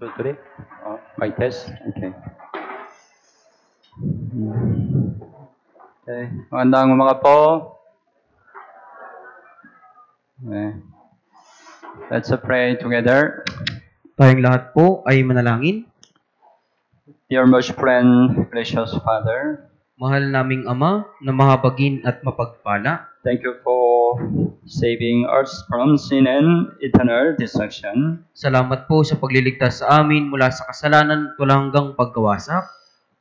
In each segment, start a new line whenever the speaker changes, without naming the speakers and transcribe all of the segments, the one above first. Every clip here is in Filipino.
2, 3. Mic test. Okay. Okay. Magandang umaga po. Okay. Let's pray together.
Tayong lahat po ay manalangin.
Dear merciful and gracious Father,
Mahal naming Ama na mahabagin at mapagpala,
thank you for saving us from sin and eternal destruction.
salamat po sa pagliligtas sa amin mula sa kasalanan at walang hanggang pagkawasak.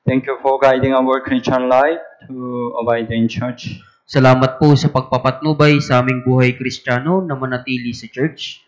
Thank you for guiding our Christian life to abide in church.
Salamat po sa pagpapatnubay sa aming buhay Kristiyano na manatili sa church.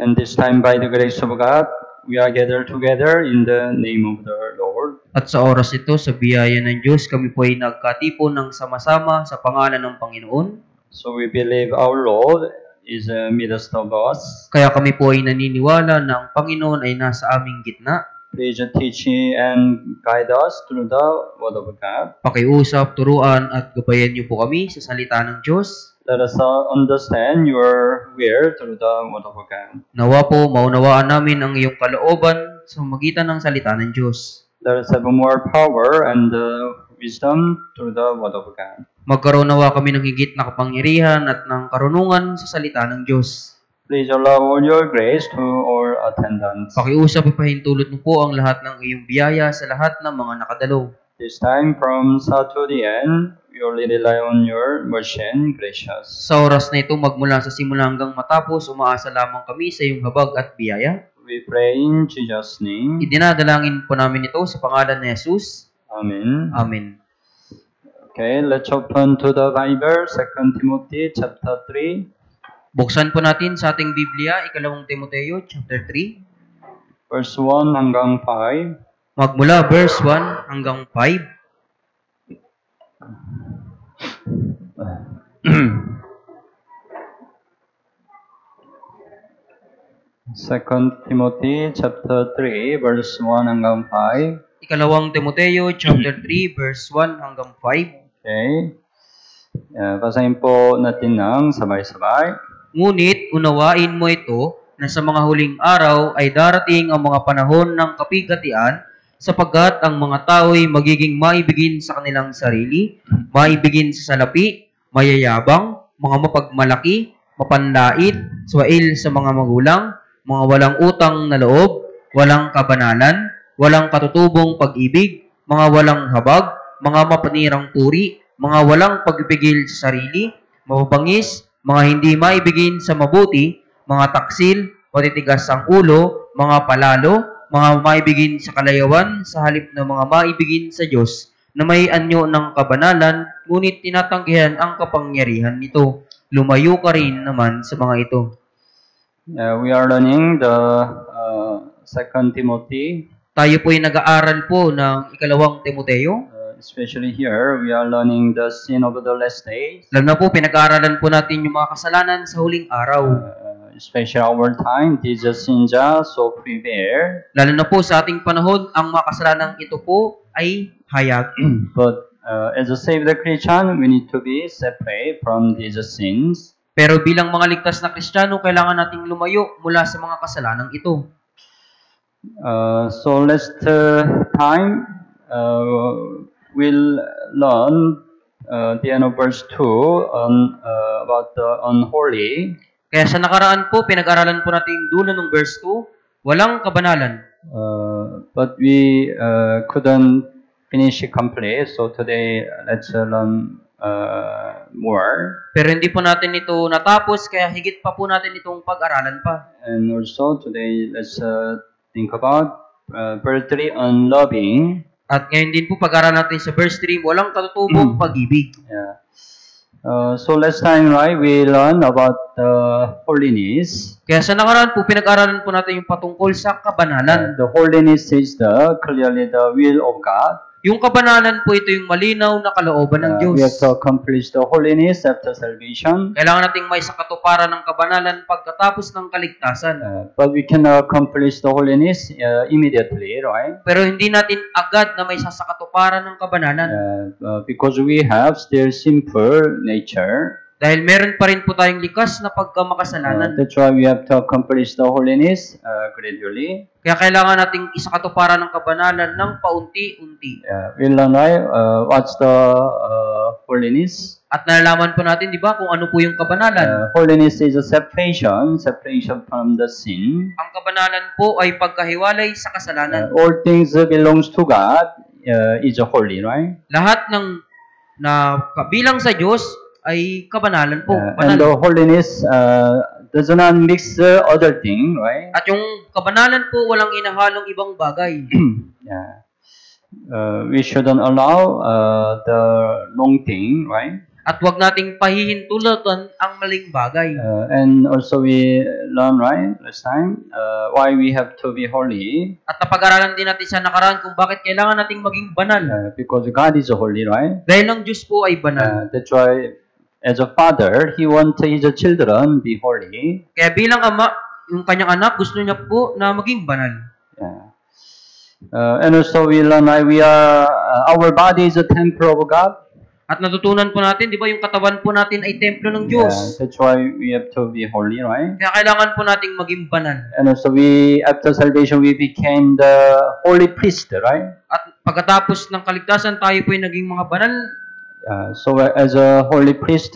And this time, by the grace of God, we are gathered together in the name of the Lord.
At sa oras ito, sa biyaya ng Diyos, kami po ay nagkatipon ng sama-sama sa pangalan ng Panginoon.
So we believe our Lord is midst of us.
Kaya kami po ay naniniwala na ang Panginoon ay nasa aming gitna.
Please teach and guide us through the Word of God.
Pakiusap, turuan at gabayan niyo po kami sa salita ng Diyos.
Let us understand your will through the Word of God.
Nawa po, maunawaan namin ang iyong kalooban sa magitan ng salita ng Diyos.
Let us have more power and wisdom through the Word of God.
Magkaroon nawa kami ng higit na kapangyarihan at ng karunungan sa salita ng Diyos.
Please allow all your grace to all attendants.
Pakiusap, ipahintulot mo po ang lahat ng iyong biyaya sa lahat ng mga nakadalo.
This time, from start to the end, we only rely on your mercy and gracious.
Sa oras na ito, magmula sa simula hanggang matapos, umaasa lamang kami sa iyong habag at biyaya.
We pray in Jesus' name.
Idinadalangin po namin ito sa pangalan ni Jesus.
Amen.
Amen.
Okay, let's open to the Bible, 2 Timothy chapter 3.
Buksan po natin sa ating Biblia, 2 Timoteo chapter 3.
Verse 1 hanggang 5.
Magmula verse 1 hanggang 5.
Second Timothy chapter 3, verse 1 hanggang 5.
2 Timoteo chapter 3 verse 1 hanggang 5.
Okay. Basahin po natin ng sabay-sabay.
Ngunit unawain mo ito na sa mga huling araw ay darating ang mga panahon ng kapigatian, sapagkat ang mga tao'y magiging maibigin sa kanilang sarili, maibigin sa salapi, mayayabang, mga mapagmalaki, mapanlait, swail sa mga magulang, mga walang utang na loob, walang kabanalan, walang katutubong pag-ibig, mga walang habag, mga mapanirang puri, mga walang pagpipigil sa sarili, mababangis, mga hindi maibigin sa mabuti, mga taksil, matitigas ang ulo, mga palalo, mga maibigin sa kalayawan sa halip na mga maibigin sa Diyos, na may anyo ng kabanalan, ngunit tinatanggihan ang kapangyarihan nito. Lumayo ka rin naman sa mga ito.
We are learning the 2 Timothy.
Tayo po ay nag-aaral po ng 2 Timoteo.
Especially here, we are learning the sin of the last days.
Lalo na po, pinag-aaralan po natin yung mga kasalanan sa huling araw.
Especially our time, these sins are so prevail.
Lalo na po sa ating panahon, ang mga kasalanang ito po ay hayag.
But as a saved Christian, we need to be separate from these sins.
Pero bilang mga ligtas na Kristiyano, kailangan nating lumayo mula sa mga kasalanang ito.
So last time, we'll learn the end of verse 2 on about the unholy.
Kaya sa nakaraan po, pinag-aralan po natin yung dulo ng verse 2, walang kabanalan.
But we couldn't finish it complete, so today let's learn more.
Pero hindi po natin ito natapos, kaya higit pa po natin itong pag-aralan pa.
And also today let's think about verse 3 on loving.
At ngayon din po pag-aralan natin sa verse 3, walang katutubong pag-ibig.
Yeah. So last time, right, we learned about holiness.
Kaya sa nakaraan po, pinag-aralan po natin yung patungkol sa kabanalan.
The holiness is clearly the will of God.
Yung kabanalan po ito yung malinaw na kalooban ng Diyos.
We have to accomplish the holiness after salvation.
Kailangan nating may sakatuparan ng kabanalan pagkatapos ng kaligtasan.
But we cannot accomplish the holiness immediately, right?
Pero hindi natin agad na may sasakatuparan ng kabanalan.
Because we have still sinful nature.
Dahil meron pa rin po tayong likas na pagkamakasalanan.
That's why we have to accomplish the holiness gradually.
Kaya kailangan nating isakatuparan ng kabanalan ng paunti-unti.
We learn, right? What's the holiness?
At nalalaman po natin, di ba, kung ano po yung kabanalan.
Holiness is a separation from the sin.
Ang kabanalan po ay pagkahiwalay sa kasalanan.
All things belongs to God is holy, right?
Lahat ng na kabilang sa Diyos ay kabanalan po.
And the holiness does not mix other thing, right?
At yung kabanalan po walang inahalong ibang bagay.
We shouldn't allow the wrong thing, right?
At wag nating pahihintulutan ang maling bagay.
And also we learn, right, last time, why we have to be holy.
At napag-aralan din natin sa nakaraan kung bakit kailangan nating maging banal.
Because God is holy, right?
Dahil ang Diyos po ay banal.
That's why, as a father, He wants His children be holy.
Kaya bilang ama, yung kanyang anak, gusto niya po na maging banal.
And also we learn, right, our body is a temple of God.
At natutunan po natin, di ba, yung katawan po natin ay templo ng Diyos.
That's why we have to be holy, right?
Kaya kailangan po nating maging banal.
And also after salvation, we became the holy priest, right?
At pagkatapos ng kaligtasan, tayo po ay naging mga banal.
So as a holy priest,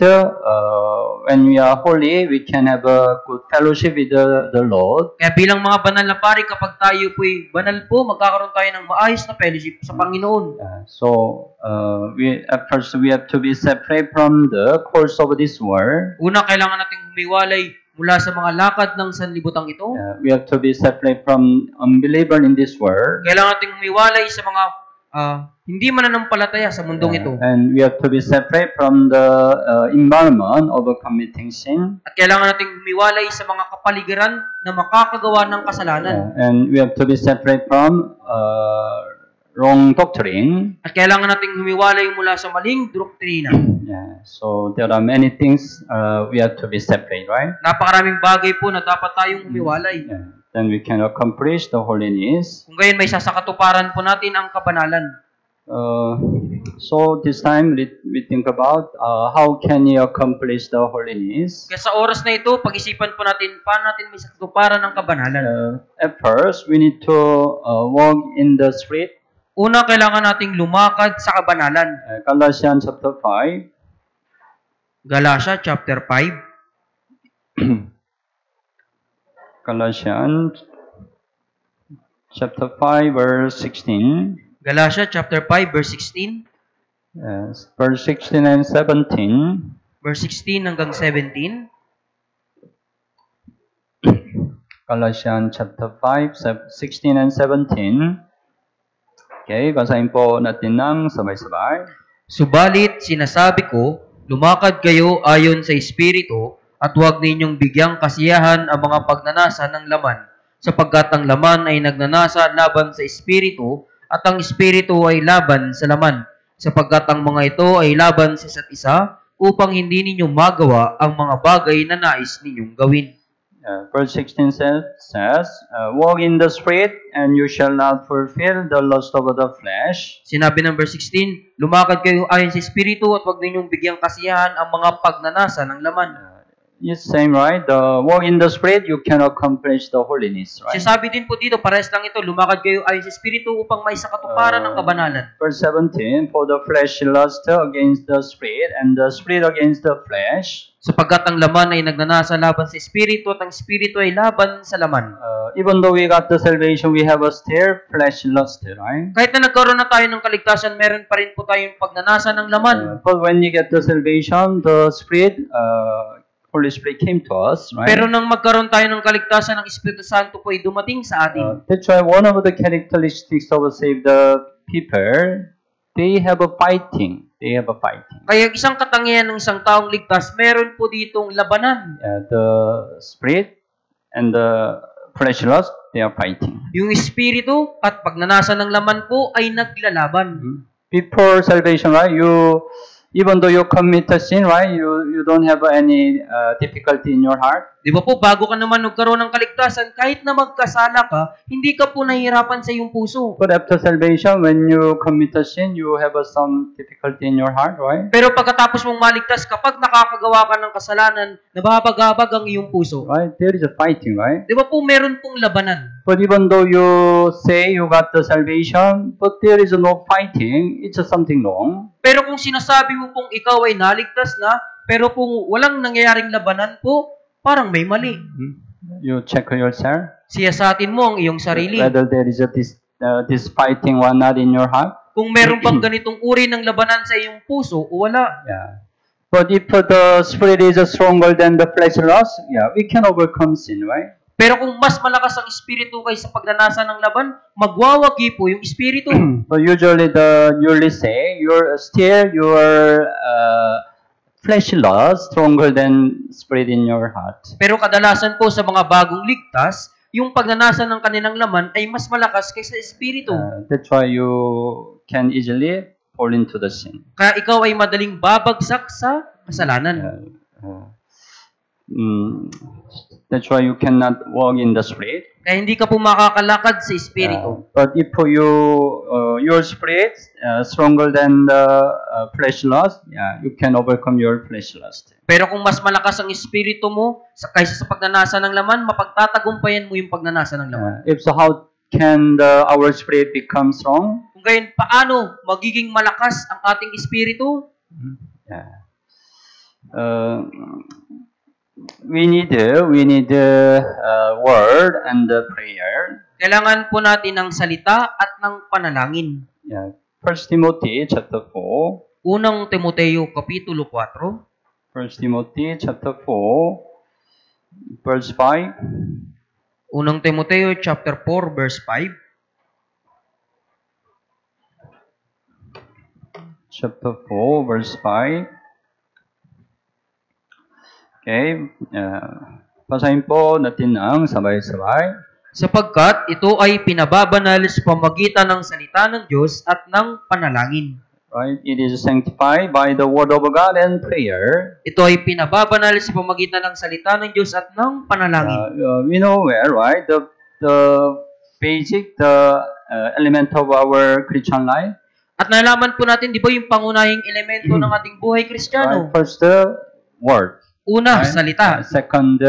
when we are holy, we can have a good fellowship with the Lord.
Kaya bilang mga banal na pari, kapag tayo po ay banal po, magkakaroon tayo ng maayos na fellowship sa Panginoon.
At first we have to be separate from the course of this world.
Una, kailangan nating humiwalay mula sa mga lakad ng sanlibutan ito.
We have to be separate from unbeliever in this world.
Kailangan nating humiwalay sa mga hindi mananampalataya sa mundong ito.
And we have to be separate from the environment of committing sin.
At kailangan nating humiwalay sa mga kapaligiran na makakagawa ng kasalanan.
And we have to be separate from wrong doctrine.
At kailangan nating humiwalay mula sa maling doktrina.
So there are many things we have to be separate, right?
Napakaraming bagay po na dapat tayong humiwalay.
Then we can accomplish the holiness.
Kung gayon may sasakatuparan po natin ang kabanalan.
So this time we think about how can you accomplish the holiness.
Kaya sa oras na ito, pag-isipan po natin paano natin may sasakatuparan ang kabanalan.
At first, we need to walk in the Spirit.
Una, kailangan nating lumakad sa kabanalan.
Galatians chapter 5.
Galatia chapter 5.
Galatians chapter 5 verse 16.
Galatia chapter 5 verse 16.
Verse 16 and 17.
Verse 16 hanggang 17.
Galatians chapter 5, 16 and 17. Okay, basahin po natin ng sabay-sabay.
Subalit sinasabi ko, lumakad kayo ayon sa Espiritu, at huwag ninyong bigyang kasiyahan ang mga pagnanasa ng laman, sapagkat ang laman ay nagnanasa laban sa Espiritu, at ang Espiritu ay laban sa laman, sapagkat ang mga ito ay laban sa isa't isa, upang hindi ninyo magawa ang mga bagay na nais ninyong gawin.
Verse 16 says, walk in the Spirit, and you shall not fulfill the lust of the flesh.
Sinabi ng verse 16, lumakad kayo ayon sa Espiritu, at huwag ninyong bigyang kasiyahan ang mga pagnanasa ng laman.
It's same, right? The walk in the Spirit, you can accomplish the holiness, right?
Sinasabi din po dito, parehas lang ito, lumakad kayo ayon sa Espiritu upang may sakatuparan ng kabanalan.
Verse 17, for the flesh lusts against the Spirit, and the Spirit against the flesh.
Sapagkat ang laman ay nagnanasa laban sa Espiritu, at ang Espiritu ay laban sa laman.
Even though we got the salvation, we have a still flesh lust, right?
Kahit na nagkaroon na tayo ng kaligtasan, meron pa rin po tayong pagnanasa ng laman.
But when you get the salvation, the Spirit, Holy Spirit came to us, right?
Pero nang magkaroon tayo ng kaligtasan, ng Espiritu Santo po ay dumating sa atin.
That's why one of the characteristics of saved people, they have a fighting. They have a fighting.
Kaya isang katangian ng isang taong ligtas, meron po ditong labanan.
The Spirit and the flesh lust, they are fighting.
Yung Espiritu at pagnanasa ng laman po ay naglalaban.
Before salvation, right? Even though you commit a sin, right? You don't have any difficulty in your heart.
Di ba po, bago ka naman nagkaroon ng kaligtasan, kahit na magkasala ka, hindi ka po nahihirapan sa iyong puso.
But after salvation, when you commit a sin, you have some difficulty in your heart, right?
Pero pagkatapos mong maligtas, kapag nakakagawa ka ng kasalanan, nababagabag ang iyong puso.
Right? There is a fighting, right?
Di ba po, meron pong labanan.
But even though you say you got the salvation, but there is no fighting, it's something wrong.
Pero kung sinasabi mo pong ikaw ay naligtas na, pero kung walang nangyayaring labanan po, parang may mali.
You check yourself.
Siyasatin mo ang iyong sarili.
Whether there is this fighting one not in your heart.
Kung meron bang ganitong uri ng labanan sa iyong puso o wala.
Yeah. But if the spirit is stronger than the flesh lust, yeah, we can overcome sin, right?
Pero kung mas malakas ang espiritu kaysa pagnanasa ng laban, magwawagi po yung espiritu.
But usually usually say your flesh lust stronger than spirit in your heart.
Pero kadalasan po sa mga bagong ligtas, yung pagnanasa ng kanilang laman ay mas malakas kaysa espiritu.
That's why you can easily fall into the sin.
Kaya ikaw ay madaling babagsak sa kasalanan.
That's why you cannot walk in the spirit.
Kaya hindi ka po makakalakad sa espiritu.
But if your spirit stronger than the flesh lust, yeah, you can overcome your flesh lust.
Pero kung mas malakas ang espiritu mo kaysa sa pagnanasa ng laman, mapagtatagumpayan mo yung pagnanasa ng laman.
If so, how can our spirit become strong?
Kung gayon, paano magiging malakas ang ating espiritu?
Yeah. We need word and prayer.
Kailangan po natin ng salita at ng panalangin.
Yeah. 1 Timothy chapter 4.
Unang Timoteo kapitulo 4.
1 Timothy chapter 4 verse 5.
Unang Timoteo chapter 4 verse 5.
Chapter 4 verse 5. Okay, basahin po natin ang sabay-sabay.
Sapagkat ito ay pinababanal sa pamagitan ng salita ng Diyos at ng panalangin.
Right, it is sanctified by the word of God and prayer.
Ito ay pinababanal sa pamagitan ng salita ng Diyos at ng panalangin.
We know where, right? The basic, element of our Christian life.
At nalaman po natin, di ba yung pangunahing elemento ng ating buhay Kristiyano?
Right, first, the word.
Una,
Right?
salita.
Second,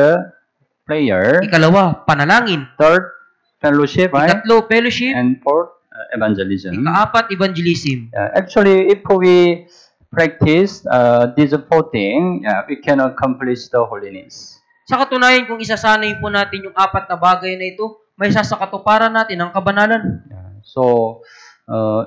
prayer.
Ikalawa, panalangin.
Third, fellowship, right?
Ikatlo, fellowship.
And fourth, evangelism.
Ikaapat, evangelism.
Actually, if we practice these four things, we can accomplish the holiness.
Sa katunayan, kung isasanay po natin yung apat na bagay na ito, may sasakatuparan natin ang kabanalan.
So,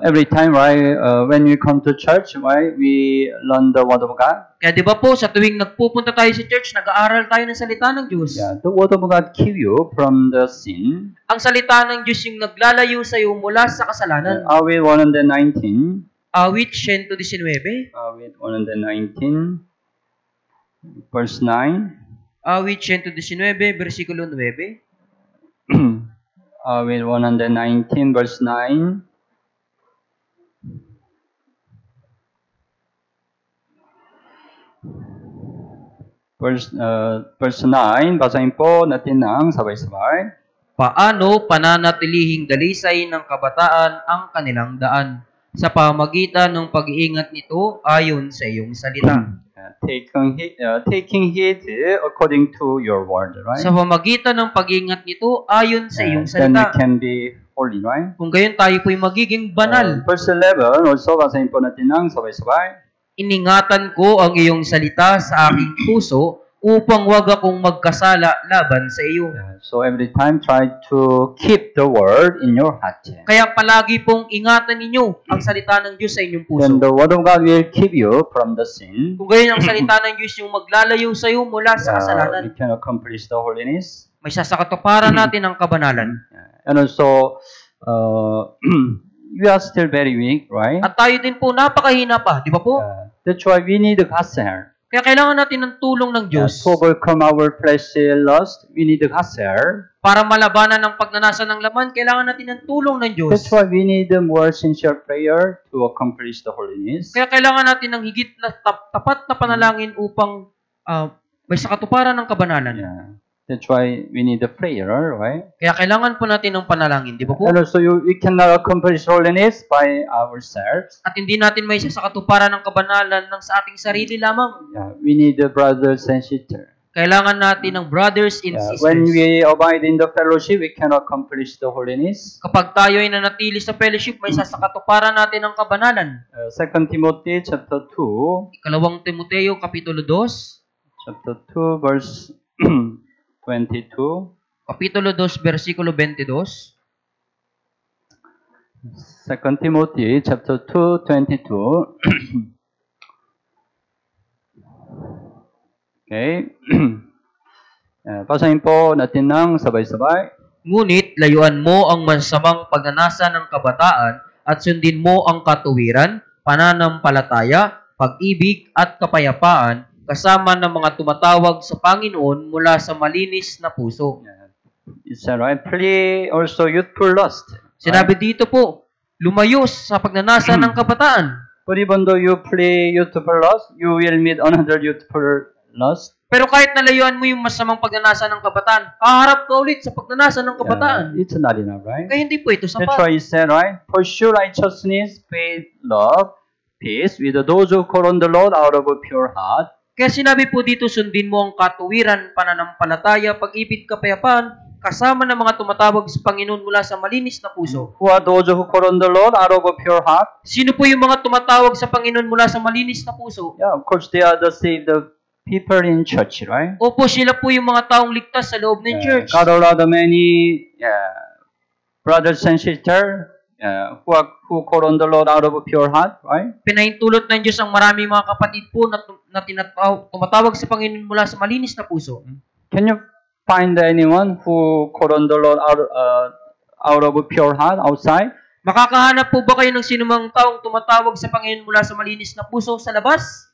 every time, right, when we come to church, right, we learn the Word of God.
Kaya di ba po, sa tuwing nagpupunta tayo sa church, nag-aaral tayo ng salita ng Diyos.
Yeah, the Word of God keep you from the sin.
Ang salita ng Diyos yung naglalayo sa iyo mula sa kasalanan.
Awit 119.
Awit 119.
Awit 119, verse 9.
Awit 119, versikulo 9.
Awit 119, verse 9. Verse 9, basahin po natin ng sabay-sabay.
Paano pananatilihing dalisay ng kabataan ang kanilang daan sa pamagitan ng pag-iingat nito ayon sa iyong salita?
Taking heed according to your word, right?
Sa pamagitan ng pag-iingat nito ayon sa iyong
Then we
salita.
can be holy, right?
Kung gayon tayo po'y magiging banal.
Verse 11, also basahin po natin ng sabay-sabay.
Iningatan ko ang iyong salita sa aking puso upang wag akong magkasala laban sa iyo.
So every time try to keep the word in your heart.
Kaya palagi pong ingatan ninyo ang salita ng Diyos sa inyong puso.
Then the word of God will keep you from the sin.
Kung gayon ang salita ng Diyos yung maglalayo sa iyo mula sa
We
kasalanan,
can accomplish the holiness.
may sasakatuparan natin ang kabanalan.
And also, we are still very weak, right?
At tayo din po napakahina pa, di ba po?
That's why we need God's help.
Kaya kailangan natin ng tulong ng Diyos
To overcome our fleshly lust, we need God's help.
para malabanan ng pagnanasa ng laman. Kailangan natin ng tulong ng Diyos.
That's why we need more sincere prayer to accomplish the holiness.
Kaya kailangan natin ng higit na tapat na panalangin upang may sakatuparan ng kabanalan.
Yeah. That's why we need a prayer, right?
Kaya kailangan po natin ng panalangin, di ba po?
And also, we cannot accomplish holiness by ourselves.
At hindi natin may sakatuparan ng kabanalan ng sa ating sarili lamang.
Yeah. We need the brothers and sisters.
Kailangan natin ng brothers and sisters.
When we abide in the fellowship, we can accomplish the holiness.
Kapag tayo ay nanatili sa fellowship, may sasakatuparan natin ng kabanalan.
2 Timothy chapter 2.
Ikalawang Timoteo, Kapitulo 2.
Chapter 2, verse 22.
Kapitulo 2, versikulo 22.
2 Timothy chapter 2, 22. Okay. Basahin po natin ng sabay-sabay.
Ngunit layuan mo ang masamang pagnanasa ng kabataan at sundin mo ang katuwiran, pananampalataya, pag-ibig at kapayapaan kasama ng mga tumatawag sa Panginoon mula sa malinis na puso.
Is that right? Flee also youthful lust.
Sinabi dito po, lumayo sa pagnanasa ng kabataan.
But even though you flee youthful lust, you will meet another youthful lust.
Pero kahit nalayuan mo yung masamang pagnanasa ng kabataan, kaharap ka ulit sa pagnanasa ng kabataan.
It's not enough, right?
Kaya hindi po ito
That's
sapat.
why he said, right? Pursue righteousness, faith, love, peace with those who call on the Lord out of a pure heart.
Kaya sinabi po dito, sundin mo ang katuwiran, pananampalataya, pag-ibig, kapayapaan, kasama ng mga tumatawag sa Panginoon mula sa malinis na puso.
Who are those who call on the Lord out of a pure heart?
Sino po yung mga tumatawag sa Panginoon mula sa malinis na puso?
Yeah, of course, they are the saved people in church, right?
Opo, sila po yung mga taong ligtas sa loob ng church.
God allowed many brothers and sisters who call on the Lord out of a pure heart, right?
Pinahintulot ng Diyos ang maraming mga kapatid po na tumatawag sa Panginoon mula sa malinis na puso.
Can you find anyone who call on the Lord out of a pure heart outside?
Makakahanap po ba kayo ng sinumang taong tumatawag sa Panginoon mula sa malinis na puso sa labas?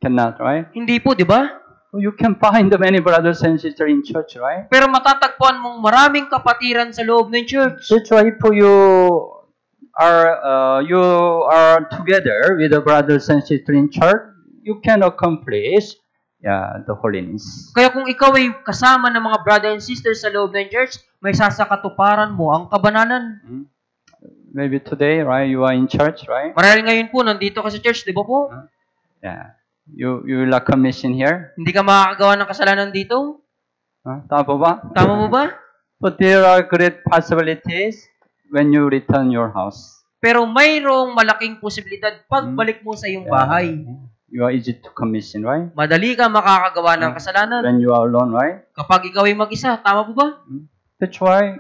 Cannot, right?
Hindi po, di ba?
You can find many brothers and sisters in church, right?
Pero matatagpuan mong maraming kapatiran sa loob ng church.
That's why if you are together with the brothers and sisters in church, you can accomplish the holiness.
Kaya kung ikaw ay kasama ng mga brother and sisters sa loob ng church, may sasakatuparan mo ang kabanalan.
Maybe today, right? You are in church, right?
Marahil ngayon po, nandito ka sa church, di ba po?
Yeah. You will commission here.
Hindi ka makakagawa ng kasalanan dito?
Tama po ba?
Tama mo ba?
But there are great possibilities when you return your house.
Pero mayroong malaking posibilidad pagbalik mo sa iyong bahay.
You are easy to commission, right?
Madali ka makakagawa ng kasalanan.
When you are alone, right?
Kapag ikaw ay mag-isa, tama po ba?
That's why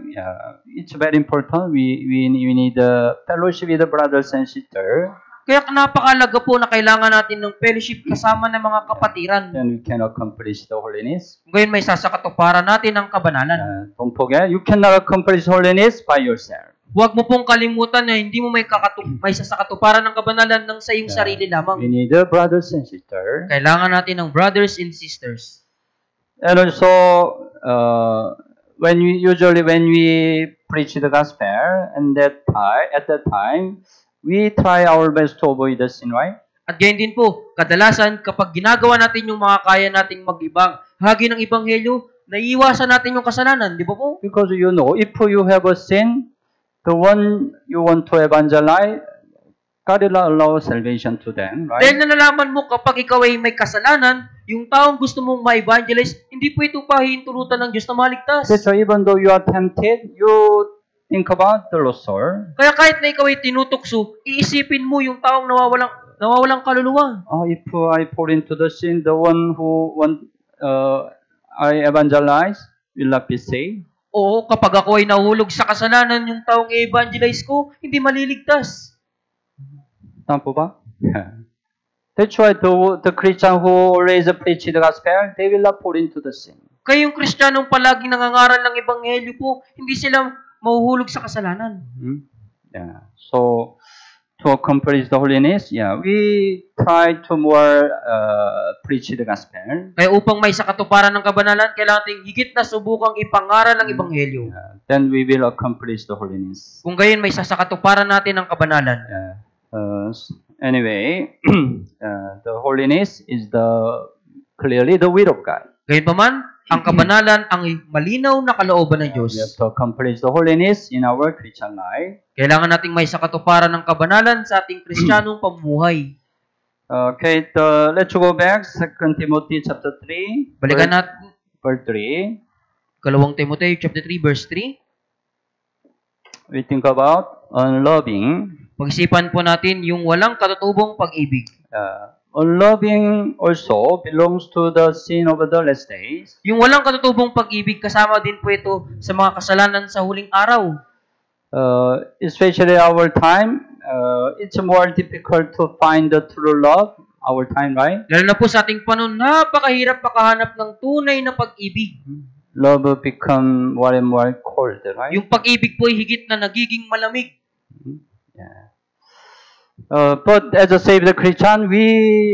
it's very important. We need a fellowship with the brothers and sisters.
Kaya napakalaga po na kailangan natin ng fellowship kasama ng mga kapatiran.
Then we can accomplish the holiness.
Ngayon may sasakatuparan natin ang kabanalan.
Don't forget, you cannot accomplish holiness by yourself.
Huwag mo pong kalimutan na hindi mo may sasakatuparan ng kabanalan ng sa iyong sarili
We
lamang.
need the brothers and sisters.
Kailangan natin ng brothers and sisters.
And also, when we preach the gospel, and at that time, we try our best to avoid the sin, right?
At gayon din po, kadalasan kapag ginagawa natin yung mga kaya nating hagi ng ebanghelyo, naiiwasan natin yung kasalanan, di ba po?
Because you know, if you have a sin, the one you want to evangelize, God will allow salvation to them, right?
Dahil nalalaman mo kapag ikaw ay may kasalanan, yung taong gusto mong ma-evangelize, hindi po ito pahihintulutan ng Diyos na maligtas.
So even though you are tempted, you think about the lost soul.
Kaya kahit na ikaw ay tinutukso, iisipin mo yung taong nawawalang kaluluwa.
If I fall into the sin, the one who I evangelize will not be saved.
Oo, kapag ako ay nahulog sa kasalanan, yung taong i-evangelize ko, hindi maliligtas.
Tama po ba? That's why the Christian who always preach the gospel, they will not fall into the sin.
Kaya yung Kristiyanong palaging nangangaral ng ebanghelyo po, hindi sila mahuhulog sa kasalanan.
Yeah. So to accomplish the holiness, we try to more preach the gospel.
Kaya upang may sa katuparan ng kabanalan, kailangan nating higit na subukang ipangaral ang ebanghelyo.
Then we will accomplish the holiness.
Kung gayon may sa katuparan natin ang kabanalan.
Anyway, the holiness is clearly the will of God.
Gayunpaman, ang kabanalan ang malinaw na kalooban ng Diyos.
We have to accomplish the holiness in our Christian life.
Kailangan nating may sa katuparan ng kabanalan sa ating Kristiyanong pamumuhay.
Okay, let's go back 2 Timothy chapter 3.
Balikan natin
verse 3.
2 Timoteo chapter 3 verse 3.
We think about unloving.
Pag-isipan po natin yung walang katutubong pag-ibig.
Unloving also belongs to the sin of the last days.
Yung walang katutubong pag-ibig, kasama din po ito sa mga kasalanan sa huling araw.
Especially our time, it's more difficult to find the true love, our time, right?
Lalo na po sa ating panahon, napakahirap makahanap ng tunay na pag-ibig.
Love become more and more cold, right?
Yung pag-ibig po ay higit na nagiging malamig.
But as a saved Christian, we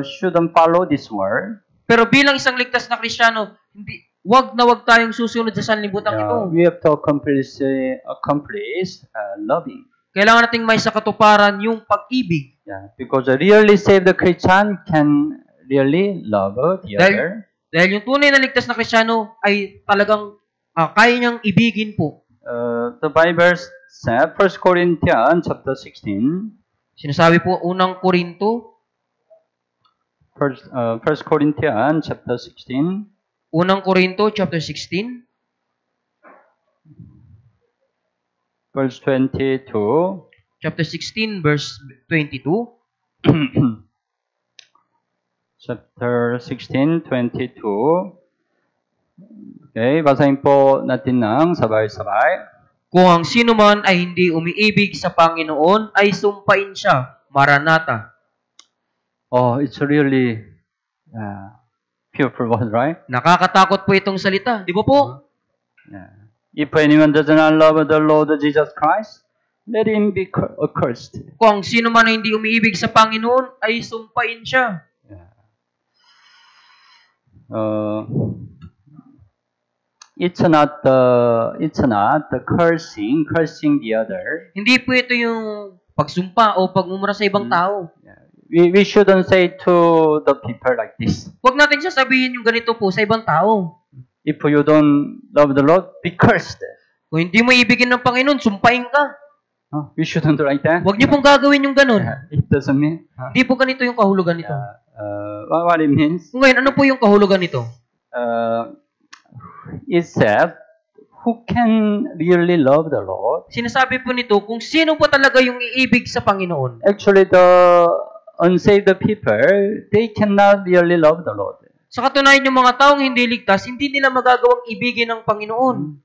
shouldn't follow this word.
Pero bilang isang ligtas na Kristiyano, wag na wag tayong susunod sa sanlibutan ito.
We have to accomplish loving.
Kailangan nating may sa katuparan yung pag-ibig.
Because a really saved Christian can really love the other.
Dahil yung tunay na ligtas na Kristiyano ay talagang kaya niyang ibigin po.
The Bible says, 1 Corinthians chapter 16.
Sinasabi po, unang Korinto.
1 Corinthians chapter 16.
Unang Korinto chapter 16.
Verse 22.
Chapter 16 verse 22.
Chapter 16, 22. Okay, basahin po natin ng sabay-sabay.
Kung ang sino man ay hindi umiibig sa Panginoon, ay sumpain siya. Maranatha.
Oh, it's really beautiful word, right?
Nakakatakot po itong salita. Di ba po?
If anyone does not love the Lord Jesus Christ, let him be accursed.
Kung ang sino man ay hindi umiibig sa Panginoon, ay sumpain siya.
It's not the cursing the other.
Hindi po ito yung pagsumpa o pagmumura sa ibang tao.
We shouldn't say to the people like this.
Huwag natin sasabihin yung ganito po sa ibang tao.
If you don't love the Lord, be cursed.
Kung hindi mo ibigin ng Panginoon, sumpain ka.
We shouldn't do like that.
Huwag niyo pong gagawin yung ganun.
It doesn't mean.
Hindi po ganito yung kahulugan nito.
What it means?
Kung ngayon, ano po yung kahulugan nito?
It says, who can really love the Lord?
Sinasabi po nito, kung sino po talaga yung iibig sa Panginoon.
Actually, the unsaved people, they cannot really love the Lord.
Sa katunayan, yung mga taong hindi ligtas, hindi nila magagawang ibigin ng Panginoon.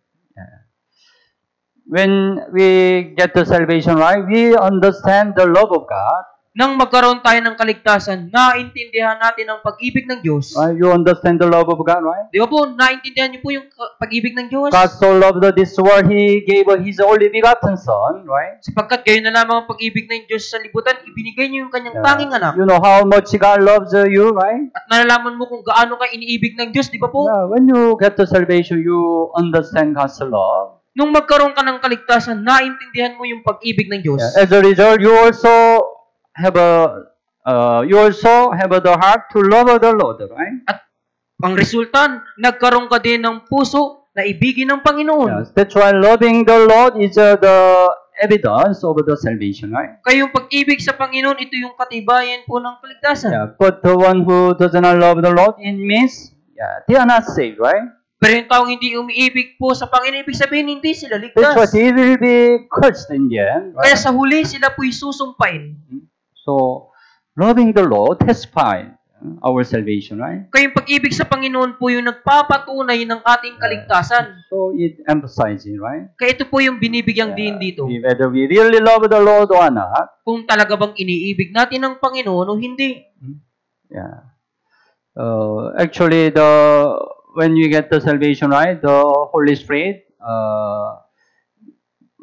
When we get the salvation, right, we understand the love of God.
Nang magkaroon tayo ng kaligtasan, naintindihan natin ang pag-ibig ng Diyos.
You understand the love of God, right?
Di ba po, naintindihan niyo po yung pag-ibig ng Diyos?
God so loved this world, He gave His only begotten Son, right?
Sapagkat gayon na lamang ang pag-ibig ng Diyos sa libutan, ibinigay niyo yung kanyang tanging anak.
You know how much God loves you, right?
At nalalaman mo kung gaano ka iniibig ng Diyos, di ba po?
When you get the salvation, you understand God's love.
Nung magkaroon ka ng kaligtasan, naintindihan mo yung pag-ibig ng Diyos.
As a result, you also have the heart to love the Lord, right?
At ang resultan, nagkaroon ka din ng puso na ibigin ng Panginoon.
Yes, that's why loving the Lord is the evidence of the salvation, right?
Kaya yung pag-ibig sa Panginoon, ito yung katibayan po ng kaligtasan.
But the one who does not love the Lord, it means they are not saved, right?
Pero yung taong hindi umiibig po sa Panginoon, ibig sabihin hindi sila
That's why
ligtas.
they will be cursed in the end, right?
Kaya sa huli, sila po'y susumpain.
So, loving the Lord testifies our salvation, right?
Kaya yung pag-ibig sa Panginoon po yung nagpapatunay ng ating kaligtasan.
So, it emphasizes, right?
Kaya ito po yung binibigyang din dito.
Whether we really love the Lord or not.
Kung talaga bang iniibig natin ang Panginoon o hindi.
Actually, when you get the salvation, right, the Holy Spirit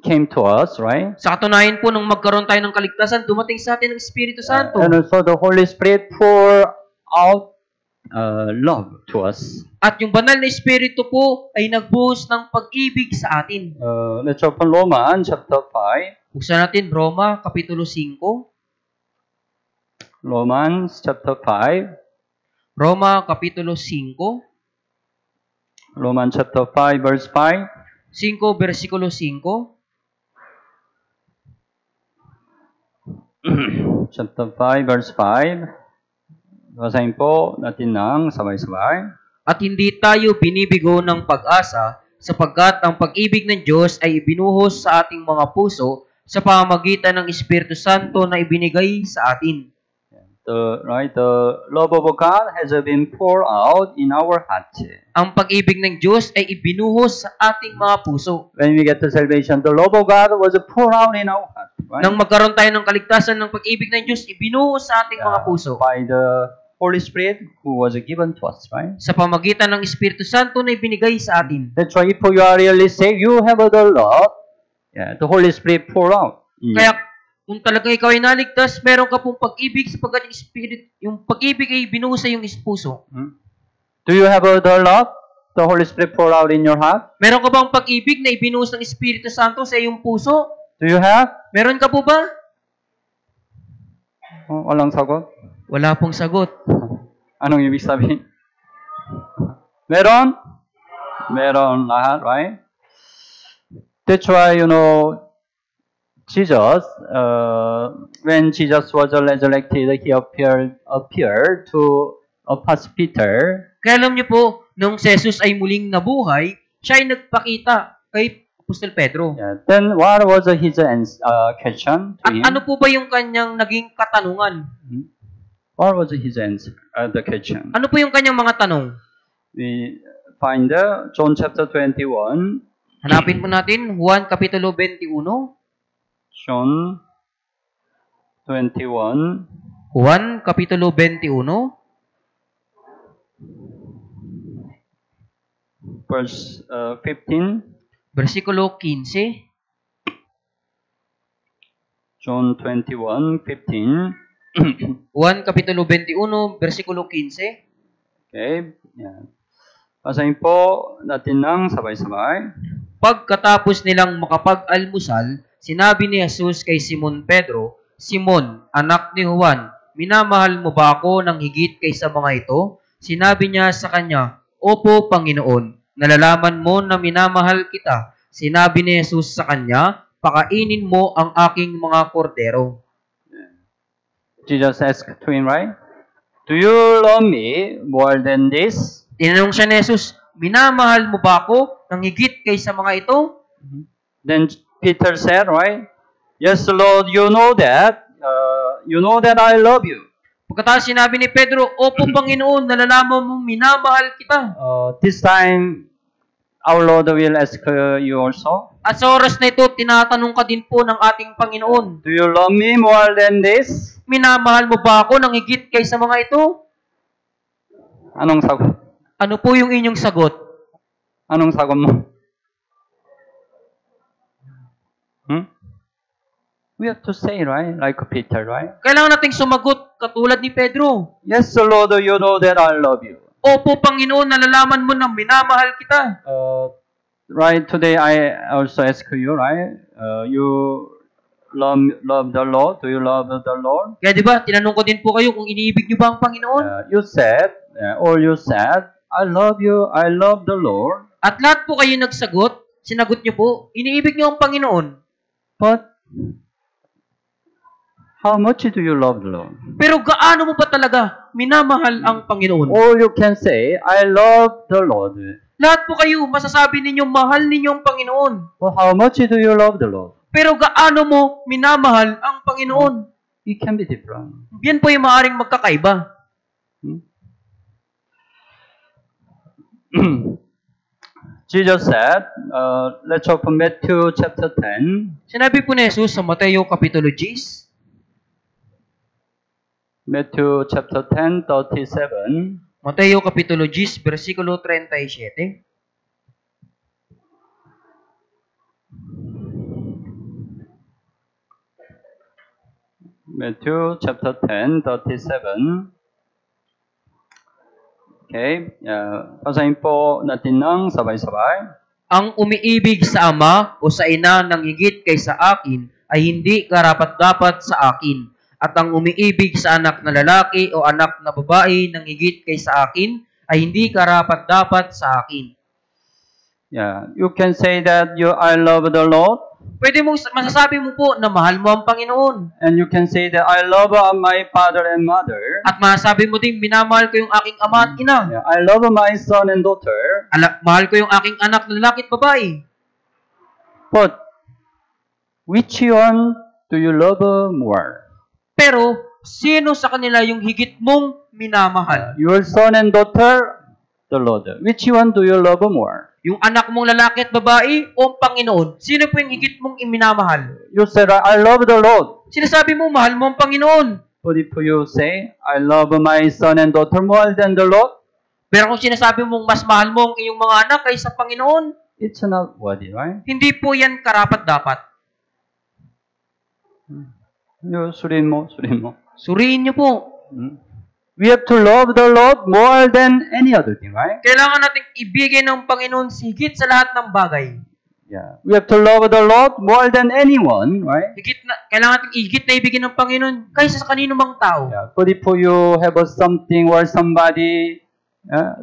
came to us, right?
Sa katunayan po, nung magkaroon tayo ng kaligtasan, dumating sa atin ang Espiritu Santo.
And also the Holy Spirit pour out love to us.
At yung banal na Espiritu po ay nagbuhos ng pag-ibig sa atin.
Let's open Romans chapter 5.
Buksan natin Roma, Kapitulo 5.
Romans chapter 5.
Roma, Kapitulo 5.
Romans chapter 5 verse 5.
5, versikulo 5.
Chapter 5 verse 5. Basahin po natin ng sabay-sabay.
At hindi tayo binibigo ng pag-asa sapagkat ang pag-ibig ng Diyos ay ibinuhos sa ating mga puso sa pamamagitan ng Espiritu Santo na ibinigay sa atin.
The love of God has been poured out in our hearts.
Ang pag-ibig ng Diyos ay ibinuhos sa ating mga puso.
When we get to salvation, the love of God was poured out in our hearts. Right?
Nang magkaroon tayo ng kaligtasan ng pag-ibig ng Diyos, ibinuhos sa ating mga puso.
By the Holy Spirit who was given to us, right?
Sa pamagitan ng Espiritu Santo na ibinigay sa atin.
That's why if you are really saved, you have the love. The Holy Spirit pour out.
Kaya kung talaga ikaw ay naligtas, meron ka pong pag-ibig sapagkat yung pag-ibig ay binuhos sa iyong puso.
Do you have the love? The Holy Spirit pour out in your heart?
Meron ka bang pag-ibig na ibinuhos ng Espiritu Santo sa iyong puso?
Do you have?
Meron ka po ba?
Walang sagot?
Wala pong sagot.
Anong ibig sabihin? Meron? Meron lahat, right? That's why, Jesus, when Jesus was resurrected, he appeared to Apostle Peter.
Kaya alam niyo po, nung si Jesus ay muling nabuhay, siya ay nagpakita kay Apostol Pedro.
Yeah. Then what was his question to
At
him?
ano po ba yung kanyang naging katanungan?
What was his answer? The question.
Ano po yung kanyang mga tanong?
We find John chapter 21.
Hanapin po natin, Juan Kapitulo 21.
John 21.
Juan Kapitulo 21.
Verse 15.
Versikulo 15.
John 21, 15.
Juan Kapitulo 21, versikulo 15.
Okay. Yan. Basahin po natin ng sabay-sabay.
Pagkatapos nilang makapag-almusal, sinabi ni Jesus kay Simon Pedro, Simon, anak ni Juan, minamahal mo ba ako ng higit kaysa mga ito? Sinabi niya sa kanya, Opo, Panginoon, nalalaman mo na minamahal kita. Sinabi ni Jesus sa kanya, pakainin mo ang aking mga kordero.
Jesus asked to him, right? Do you love me more than this?
Tinanong siya ni Jesus, minamahal mo ba ako ng higit kaysa mga ito?
Then Peter said, right? Yes, Lord, you know that. You know that I love you.
Pagkatapos sinabi ni Pedro, Opo, Panginoon, nalalaman mo minamahal kita.
This time, our Lord will ask you also.
At sa oras na ito, tinatanong ka din po ng ating Panginoon,
Do you love me more than this?
minamahal mo ba ako ng higit kaysa mga ito?
Anong sagot?
Ano po yung inyong sagot?
Anong sagot mo? We have to say, right? Like Peter, right?
Kailangan nating sumagot katulad ni Pedro.
Yes, Lord, you know that I love you.
Opo, Panginoon, nalalaman mo na minamahal kita.
Right, today I also ask you, right? You love the Lord? Do you love the Lord?
Kaya di ba, tinanong ko din po kayo kung iniibig niyo ba ang Panginoon?
You said, I love you, I love the Lord.
At lahat po kayo nagsagot, sinagot niyo po, iniibig niyo ang Panginoon.
But, how much do you love the Lord?
Pero gaano mo ba talaga minamahal ang Panginoon?
Or you can say, I love the Lord.
Lahat po kayo, masasabi ninyo, mahal ninyo ang Panginoon.
Well, how much do you love the Lord?
Pero gaano mo minamahal ang Panginoon?
It can be different.
Yan po yung maaaring magkakaiba.
Jesus said, let's open Matthew chapter 10.
Sinabi po ni Jesus sa Mateo Kapitulo 10,
Matthew chapter 10, 37.
Mateo Kapitulo 10, versikulo 37.
Matthew chapter 10, 37. Okay, basahin po natin ng sabay-sabay.
Ang umiibig sa ama o sa ina ng higit kaysa akin ay hindi karapat-dapat sa akin. At ang umiibig sa anak na lalaki o anak na babae ng higit kaysa akin ay hindi karapat-dapat sa akin.
Yeah, you can say that I love the Lord.
Pwede mong masasabi mo po na mahal mo ang Panginoon.
And you can say that I love my father and mother.
At masasabi mo din, minamahal ko yung aking ama at ina.
Yeah, I love my son and daughter.
Mahal ko yung aking anak na lalaki at babae.
But which one do you love more?
Pero, sino sa kanila yung higit mong minamahal?
Your son and daughter, the Lord. Which one do you love more?
Yung anak mong lalaki at babae o ang Panginoon? Sino po yung higit mong iminamahal?
You said, I love the Lord.
Sinasabi mo, mahal mo ang Panginoon.
But if you say, I love my son and daughter more than the Lord,
pero kung sinasabi mong mas mahal mo ang iyong mga anak kaysa Panginoon,
it's not worthy, right?
hindi po yan karapat-dapat.
Suriin mo.
Suriin niyo po.
We have to love the Lord more than any other thing, right?
Kailangan nating ibigay ng Panginoon higit sa lahat ng bagay.
Yeah. We have to love the Lord more than anyone, right?
Kailangan nating higit na ibigay ng Panginoon kaysa sa kanino mang tao.
Yeah. But if you have something or somebody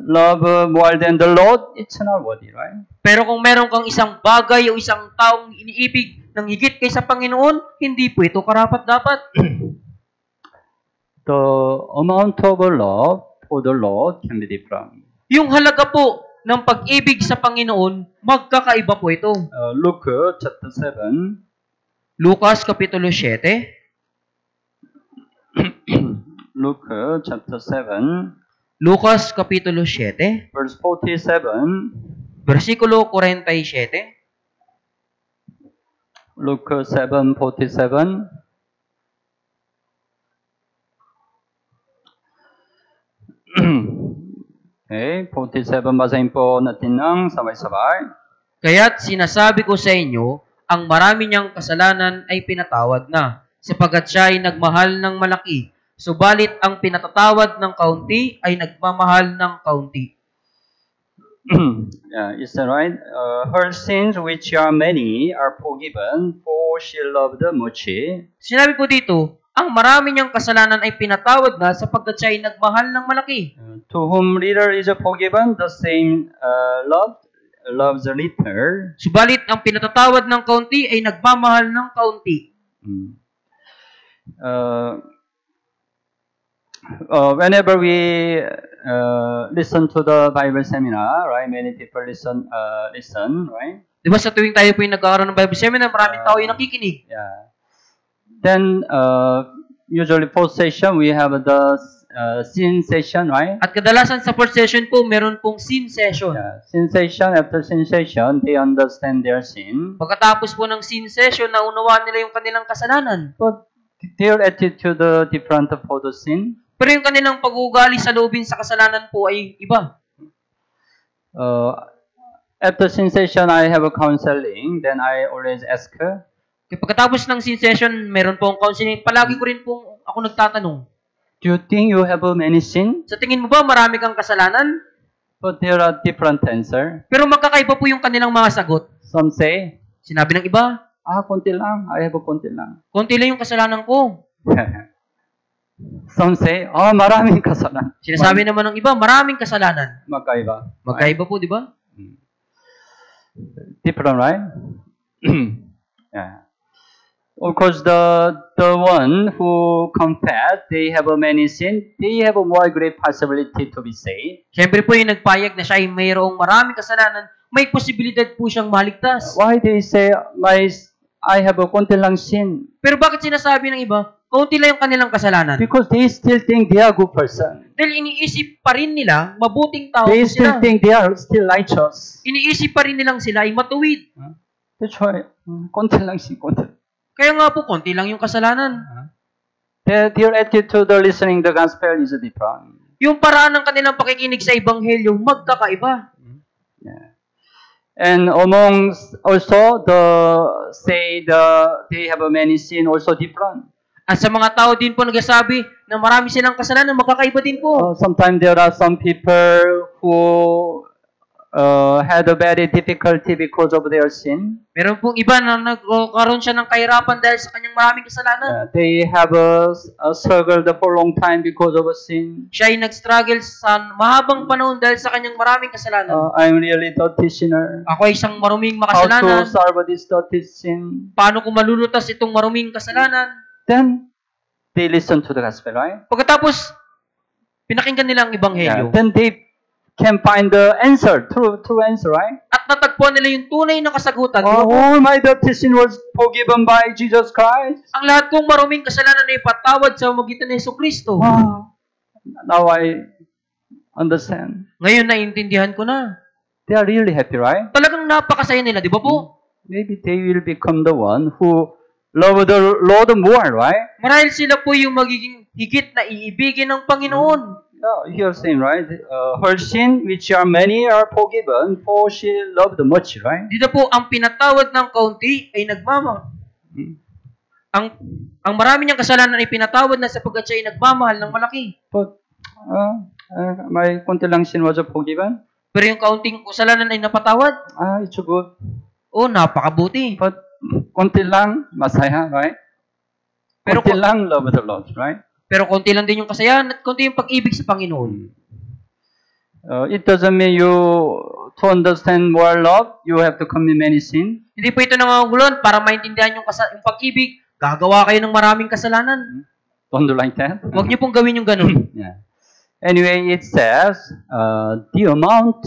love more than the Lord, it's not worthy, right?
Pero kung meron kang isang bagay o isang taong iniibig ng higit kaysa Panginoon, hindi po ito karapat-dapat.
The amount of love for the Lord can be different.
Yung halaga po ng pag-ibig sa Panginoon, magkakaiba po ito.
Luke chapter 7.
Lucas kapitulo 7.
Luke chapter 7.
Lucas kapitulo 7.
Verse 47.
Versikulo 47.
Luke 7:47. Okay, 47 basahin po natin ng sabay-sabay.
Kaya't sinasabi ko sa inyo, ang marami niyang kasalanan ay pinatawad na, sapagkat siya ay nagmahal ng malaki. Subalit ang pinatatawad ng kaunti ay nagmamahal ng kaunti.
Yeah, is that right? Her sins, which are many, are forgiven, for she loved much.
Sinabi po dito, ang marami niyang kasalanan ay pinatawad na sapagkat siya ay nagmahal ng malaki.
To whom little is forgiven, the same loves little.
Subalit ang pinatatawad ng kaunti ay nagmamahal ng kaunti.
Whenever we listen to the Bible seminar, right? Many people listen, right?
Diba sa tuwing tayo po yung nagkakaroon ng Bible seminar, maraming tao yung nakikinig.
Yeah. Then, usually fourth session, we have the sin session, right?
At kadalasan sa fourth session po, meron pong sin session.
Yeah. Sin session, after sin session, they understand their sin.
Pagkatapos po ng sin session, naunawaan nila yung kanilang kasalanan.
But their attitude different for the sin.
Pero yung kanilang pag-uugali sa loobin sa kasalanan po ay iba.
After sin session, I have a counseling. Then I always ask her.
Pagkatapos ng sin session, meron pong counseling. Palagi ko rin pong ako nagtatanong.
Do you think you have many sin?
Sa tingin mo ba marami kang kasalanan?
But there are different answer.
Pero magkakaiba po yung kanilang mga sagot.
Some say,
Sinabi ng iba,
konti lang. I have a konti lang.
konti lang yung kasalanan ko.
Some say, maraming kasalanan.
Sinasabi naman ng iba, maraming kasalanan.
Magkaiba.
Magkaiba po, di ba?
Different, right? Yeah. Of course, the one who confess they have many sin, they have a more great possibility to be saved.
Siyempre po yung nagpayag na siya ay mayroong maraming kasalanan, may posibilidad po siyang maligtas.
Why they say, I have a konti lang sin?
Pero bakit sinasabi ng iba, kaunti lang yung kanilang kasalanan?
Because they still think they are good person.
Dahil iniisip pa rin nila, mabuting tao
They
po
still
sila.
think they are still righteous.
Iniisip pa rin nilang sila ay matuwid.
That's why, konti lang sin, konti.
Kaya nga po, konti lang yung kasalanan.
Their attitude to listening the gospel is different.
Yung paraan ng kanilang pakikinig sa Ebanghelyo, magkakaiba.
Yeah. And among also they have many sin also different.
At sa mga tao din po nagsasabi na marami silang kasalanan, magkakaiba din po.
Sometimes there are some people who had a very difficulty because of their sin.
Meron pong iba na nagkaroon siya ng kahirapan dahil sa kanyang maraming kasalanan.
They have struggled for a long time because of a sin.
Siya ay nag-struggle sa mahabang panahon dahil sa kanyang maraming kasalanan.
I'm really dirty sinner.
Ako ay isang maruming
How to
makasalanan.
solve this dirty sin?
Paano ko malulutas itong maruming kasalanan?
Then they listen to the gospel, right?
Pagkatapos, pinakinggan nila ang ebanghelyo.
Then they can find the answer, true answer, right?
At natagpuan nila yung tunay na kasagutan.
All my dirty sin was forgiven by Jesus Christ.
Ang lahat kong maruming kasalanan ay patawad sa magitan ni Jesucristo.
Now I understand.
Ngayon naiintindihan ko na.
They are really happy, right?
Talagang napakasaya nila, di ba po?
Maybe they will become the one who love the Lord more, right?
Marahil sila po yung magiging higit na iibigin ng Panginoon.
You're saying, right? Her sin, which are many, are forgiven, for she loved much, right?
Dito po, ang pinatawad ng kaunti ay nagmamahal. Ang marami niyang kasalanan ay pinatawad na sapagkat siya ay nagmamahal ng malaki.
But my konti lang sin was forgiven.
Pero yung kaunting kasalanan ay napatawad.
It's good.
Oh, napakabuti.
But konti lang masaya, right?
Pero
konti lang love the Lord, right?
Pero konti lang din yung kasayahan at konti yung pag-ibig sa Panginoon.
It doesn't mean you to understand more love, you have to commit many sin.
Hindi po ito nangangulon para maintindihan yung pag-ibig. Gagawa kayo ng maraming kasalanan.
Don't do like that.
Huwag niyo pong gawin yung ganun.
Yeah. Anyway, it says the amount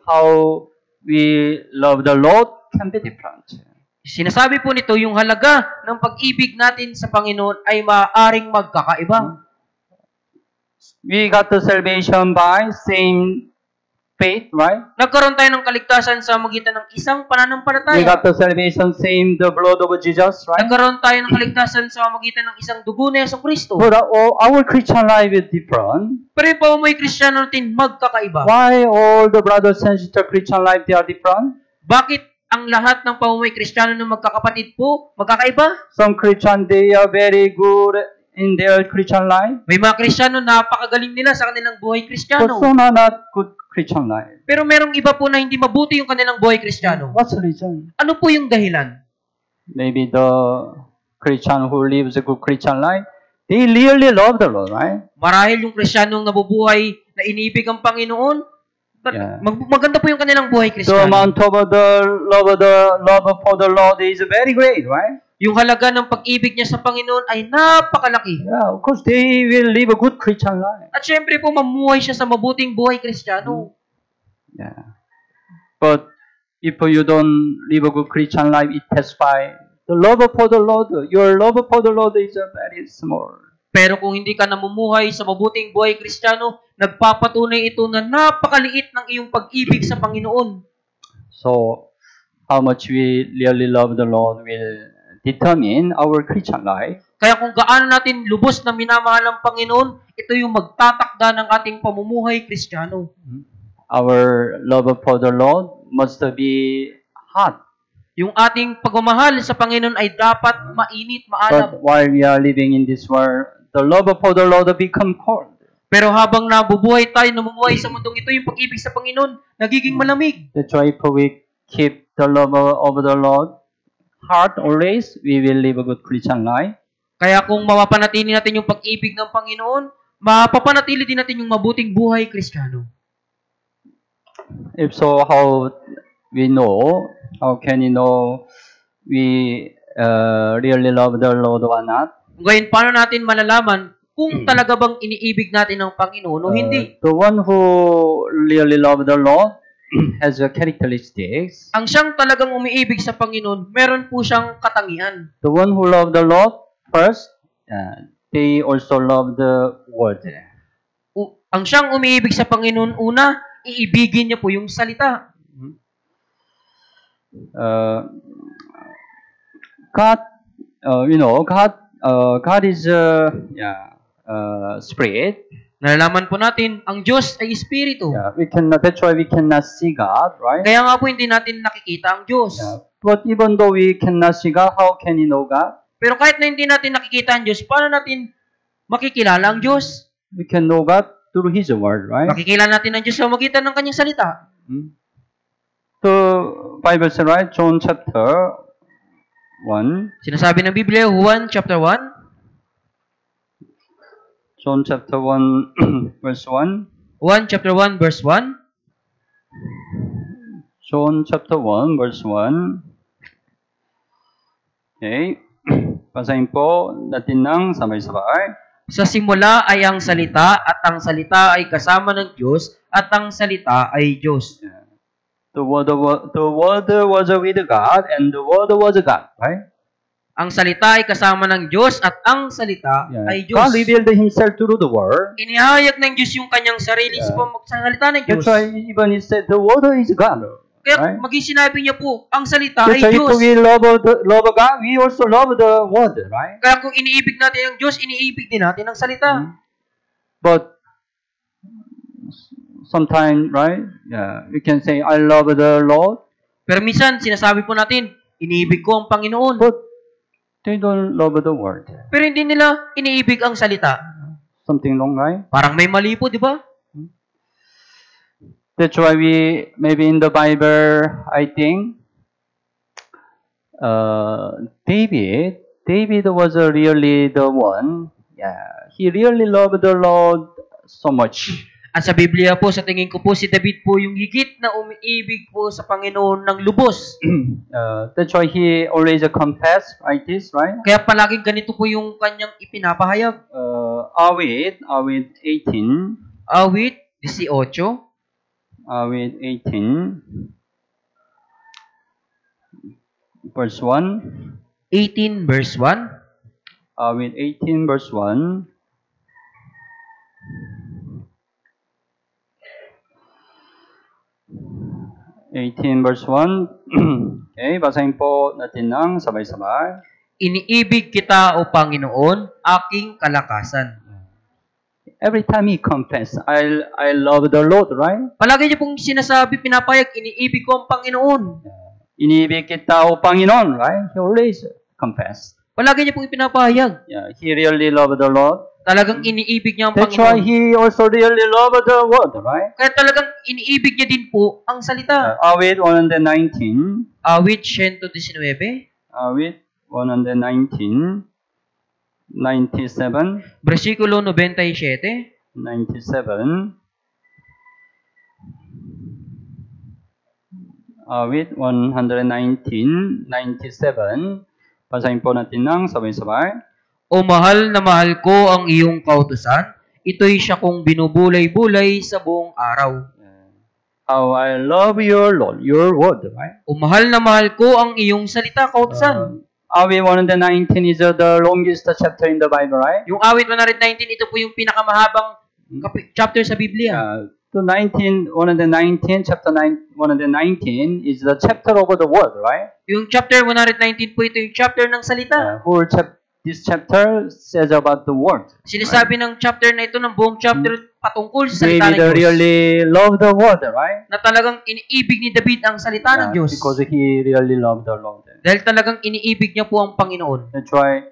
how we love the Lord can be different.
Sinasabi po nito, yung halaga ng pag-ibig natin sa Panginoon ay maaaring magkakaiba.
We got the salvation by same faith, right?
Nagkaroon tayo ng kaligtasan sa magitan ng isang
We
pananampalataya.
got the salvation same the blood of Jesus, right?
Nagkaroon tayo ng kaligtasan sa magitan ng isang dugo ni Jesucristo.
But our Christian life is different.
Pero yung pamumuhay Kristiyano natin magkakaiba.
Why all the brothers and sisters Christian life they are different?
Bakit ang lahat ng pamumuhay Kristiyano ng magkakapatid po magkakaiba?
Some Christian they are very good in their Christian life,
May mga Kristiyano napakagaling nila sa kanilang buhay
but
Kristiyano.
some are not good Christian life.
Pero merong iba po na hindi mabuti yung kanilang buhay Kristiyano.
What's the reason?
Ano po yung dahilan?
Maybe the Christian who lives a good Christian life, they really love the Lord, right?
Marahil yung Kristiyanong nabubuhay na inibig ang Panginoon,
Yeah.
maganda po yung kanilang buhay
The
Kristiyano.
amount of the love for the Lord is very great, right?
Yung halaga ng pag-ibig niya sa Panginoon ay napakalaki.
Yeah, of course they will live a good Christian life.
At syempre po, mamuhay siya sa mabuting buhay Kristiyano.
Yeah. But if you don't live a good Christian life, it testifies the love for the Lord. Your love for the Lord is very small.
Pero kung hindi ka namumuhay sa mabuting buhay Kristiyano, nagpapatunay ito na napakaliit ng iyong pag-ibig sa Panginoon.
So, how much we really love the Lord will determine our Christian life.
Kaya kung gaano natin lubos na minamahal ang Panginoon, ito yung magtatakda ng ating pamumuhay Kristiyano.
Our love for the Lord must be hot.
Yung ating pagmamahal sa Panginoon ay dapat mainit, maalab.
But while we are living in this world, the love for the Lord become cold.
Pero habang nabubuhay tayo, namumuhay sa mundong ito, yung pag-ibig sa Panginoon, nagiging malamig.
That's why if we keep the love of the Lord hot always, we will live a good Christian life.
Kaya kung mapapanatili natin yung pag-ibig ng Panginoon, mapapanatili din natin yung mabuting buhay Kristiyano.
If so, how we know? How can you know we really love the Lord or not?
Ngayon, paano natin malalaman kung talaga bang iniibig natin ang Panginoon o hindi?
The one who really love the Lord has a characteristics.
Ang siyang talagang umiibig sa Panginoon, meron po siyang katangian.
The one who love the Lord first, they also love the word.
Ang siyang umiibig sa Panginoon, una, iibigin niya po yung salita.
God, God is spirit.
Nalalaman po natin, ang Diyos ay Espiritu.
Yeah, that's why we cannot see God, right?
Kaya nga po hindi natin nakikita ang Diyos.
Yeah. But even though we cannot see God, how can we know God?
Pero kahit na hindi natin nakikita ang Diyos, paano natin makikilala ang Diyos?
We can know God through His Word, right?
Makikilala natin ang Diyos sa magitan ng kanyang salita.
The Bible says, right? John chapter 1.
Sinasabi ng Biblia, Juan chapter 1.
John chapter 1, verse 1.
Juan chapter 1, verse 1.
John chapter 1, verse 1. Okay. Basahin po natin ng sabay-sabay.
Sa simula ay ang salita, at ang salita ay kasama ng Diyos, at ang salita ay Diyos.
The word was with God, and the word was God, right?
Ang salita ay kasama ng Diyos, at ang salita ay Diyos.
God revealed Himself through the word.
Inihayag ng Diyos yung kanyang sarili sa salita ng Diyos.
That's why even He said, the word is God.
Kaya
Right?
maging sinabi niya po, ang salita
That's
ay
why if
Diyos.
we love God, we also love the word, right?
Kaya kung iniibig natin ang Diyos, iniibig din natin ang salita.
But sometimes, right? Yeah, we can say, I love the Lord,
Pero minsan, sinasabi po natin, iniibig ko ang Panginoon.
but they don't love the word.
Pero hindi nila iniibig ang salita.
Something wrong, right?
Parang may mali po, di ba?
That's why maybe in the Bible, I think, David was really the one. Yeah, he really loved the Lord so much.
At sa Biblia po, sa tingin ko po, si David po yung higit na umiibig po sa Panginoon ng lubos.
That's why he always confessed like this, right?
Kaya palaging ganito po yung kanyang ipinapahayag.
Awit 18.
Awit 18.
Awit 18. Verse 1.
18 verse 1.
Awit 18 verse 1. Verse 1. Okay, basahin po natin ng sabay-sabay.
Iniibig kita, O Panginoon, aking kalakasan.
Every time he confess, I love the Lord, right?
Palagi niya pong sinasabi, pinapayag, iniibig ko ang Panginoon.
Inibig kita, O Panginoon, right? He always confess.
Palagi niya pong ipinapahayag.
Yeah, he really loved the Lord.
Talagang iniibig niya ang
That's why
Panginoon.
he also really loved the word, right?
Kaya talagang iniibig niya din po ang salita.
Awit 119.
Awit 119.
Awit 119. 97.
Versikulo 97.
97. Awit 119. 97. Basahin po natin ng sabay-sabay.
O mahal na mahal ko ang iyong kautusan, ito'y siya kong binubulay-bulay sa buong araw.
How I love your Lord, your word, right?
O mahal na mahal ko ang iyong salita, kautusan.
Awit 119 is the longest chapter in the Bible, right?
Yung awit 119, ito po yung pinakamahabang chapter sa Biblia.
The 119, chapter 119 is the chapter of the word, right?
Yung chapter 119 po, ito yung chapter ng salita.
This chapter says about the word.
Sinasabi ng chapter na ito, ng buong chapter patungkol sa salita ng
David
Diyos.
really loved the word, right?
Na talagang iniibig ni David ang salita ng Diyos.
Because he really loved the Lord.
Dahil talagang iniibig niya po ang Panginoon.
That's why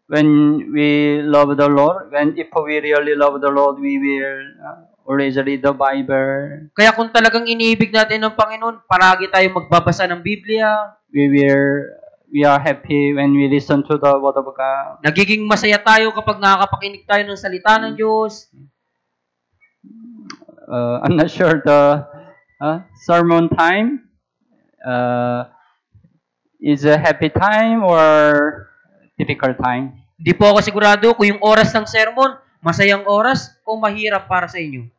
when we love the Lord, if we really love the Lord, we will always read the Bible.
Kaya kung talagang iniibig natin ang Panginoon, palagi tayo magbabasa ng Biblia.
We are happy when we listen to the Word of God.
Nagiging masaya tayo kapag nakakapakinig tayo ng salita ng Diyos.
I'm not sure the sermon time is a happy time or difficult time.
Hindi po ako sigurado kung yung oras ng sermon, masayang oras o mahirap para sa inyo.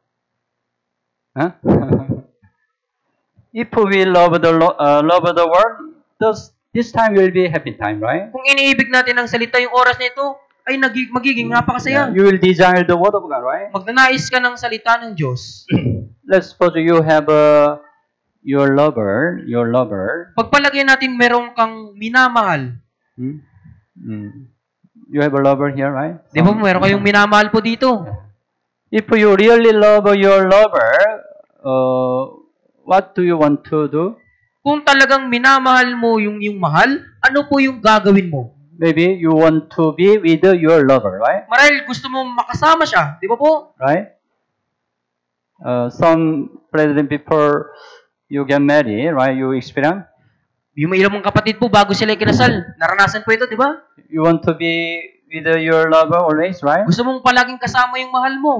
Huh? If we love the Word, this time will be a happy time, right?
Kung iniibig natin ang salita, yung oras na ito ay magiging napakasaya.
You will desire the Word of God, right?
Magnanais ka ng salita ng Diyos.
Let's suppose you have your lover.
Pagpalagyan natin merong kang minamahal.
You have a lover here, right?
Di ba meron kayong minamahal po dito?
If you really love your lover, what do you want to do?
Kung talagang minamahal mo yung mahal, ano po yung gagawin mo?
maybe you want to be with your lover, right?
Marahil gusto mo makasama siya, di ba po?
Right? Some brethren before you get married, right? You experience.
Yung may ilang mga kapatid po, bago sila ikinasal, naranasan po ito, di ba?
You want to be with your lover always, right?
Gusto mong palaging kasama yung mahal mo.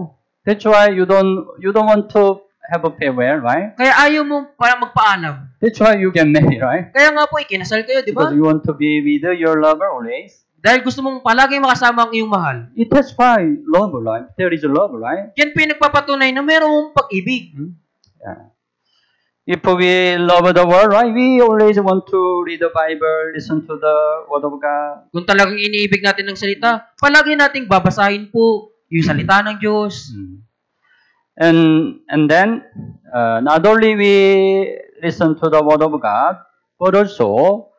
That's why you don't want to have a farewell, right?
Kaya ayaw mo para magpaalam.
That's why you get married, right?
Kaya nga po, ikinasal kayo, di ba?
Because you want to be with your lover always.
Dahil gusto mong palaging makasama ang iyong mahal.
It testifies love, right? There is love, right?
Yan po yung nagpapatunay na mayroong pag-ibig.
Yeah. If we love the world, right? We always want to read the Bible, listen to the Word of God.
Kung talagang iniibig natin ng salita, palagi nating babasahin po yung salita ng Diyos.
And then, not only we listen to the Word of God, but also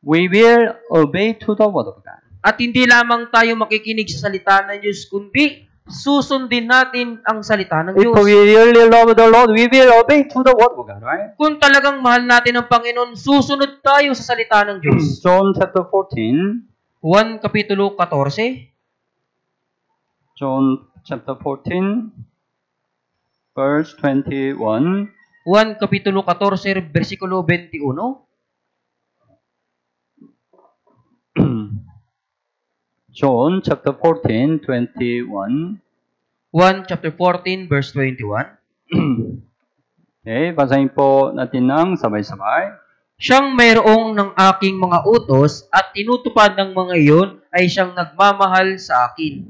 we will obey to the Word of God.
At hindi lamang tayo makikinig sa salita ng Diyos, kundi susundin natin ang salita ng
If
Diyos.
we really love the Lord, we will obey to the Word of God, right?
Kung talagang mahal natin ang Panginoon, susunod tayo sa salita ng Diyos.
John chapter 14.
Juan Kapitulo 14.
John chapter 14, verse 21.
Juan Kapitulo 14, versikulo 21.
John chapter 14, 21.
Juan chapter 14, verse 21.
Okay, basahin po natin ng sabay-sabay.
Siyang mayroong ng aking mga utos at tinutupad ng mga iyon ay siyang nagmamahal sa akin.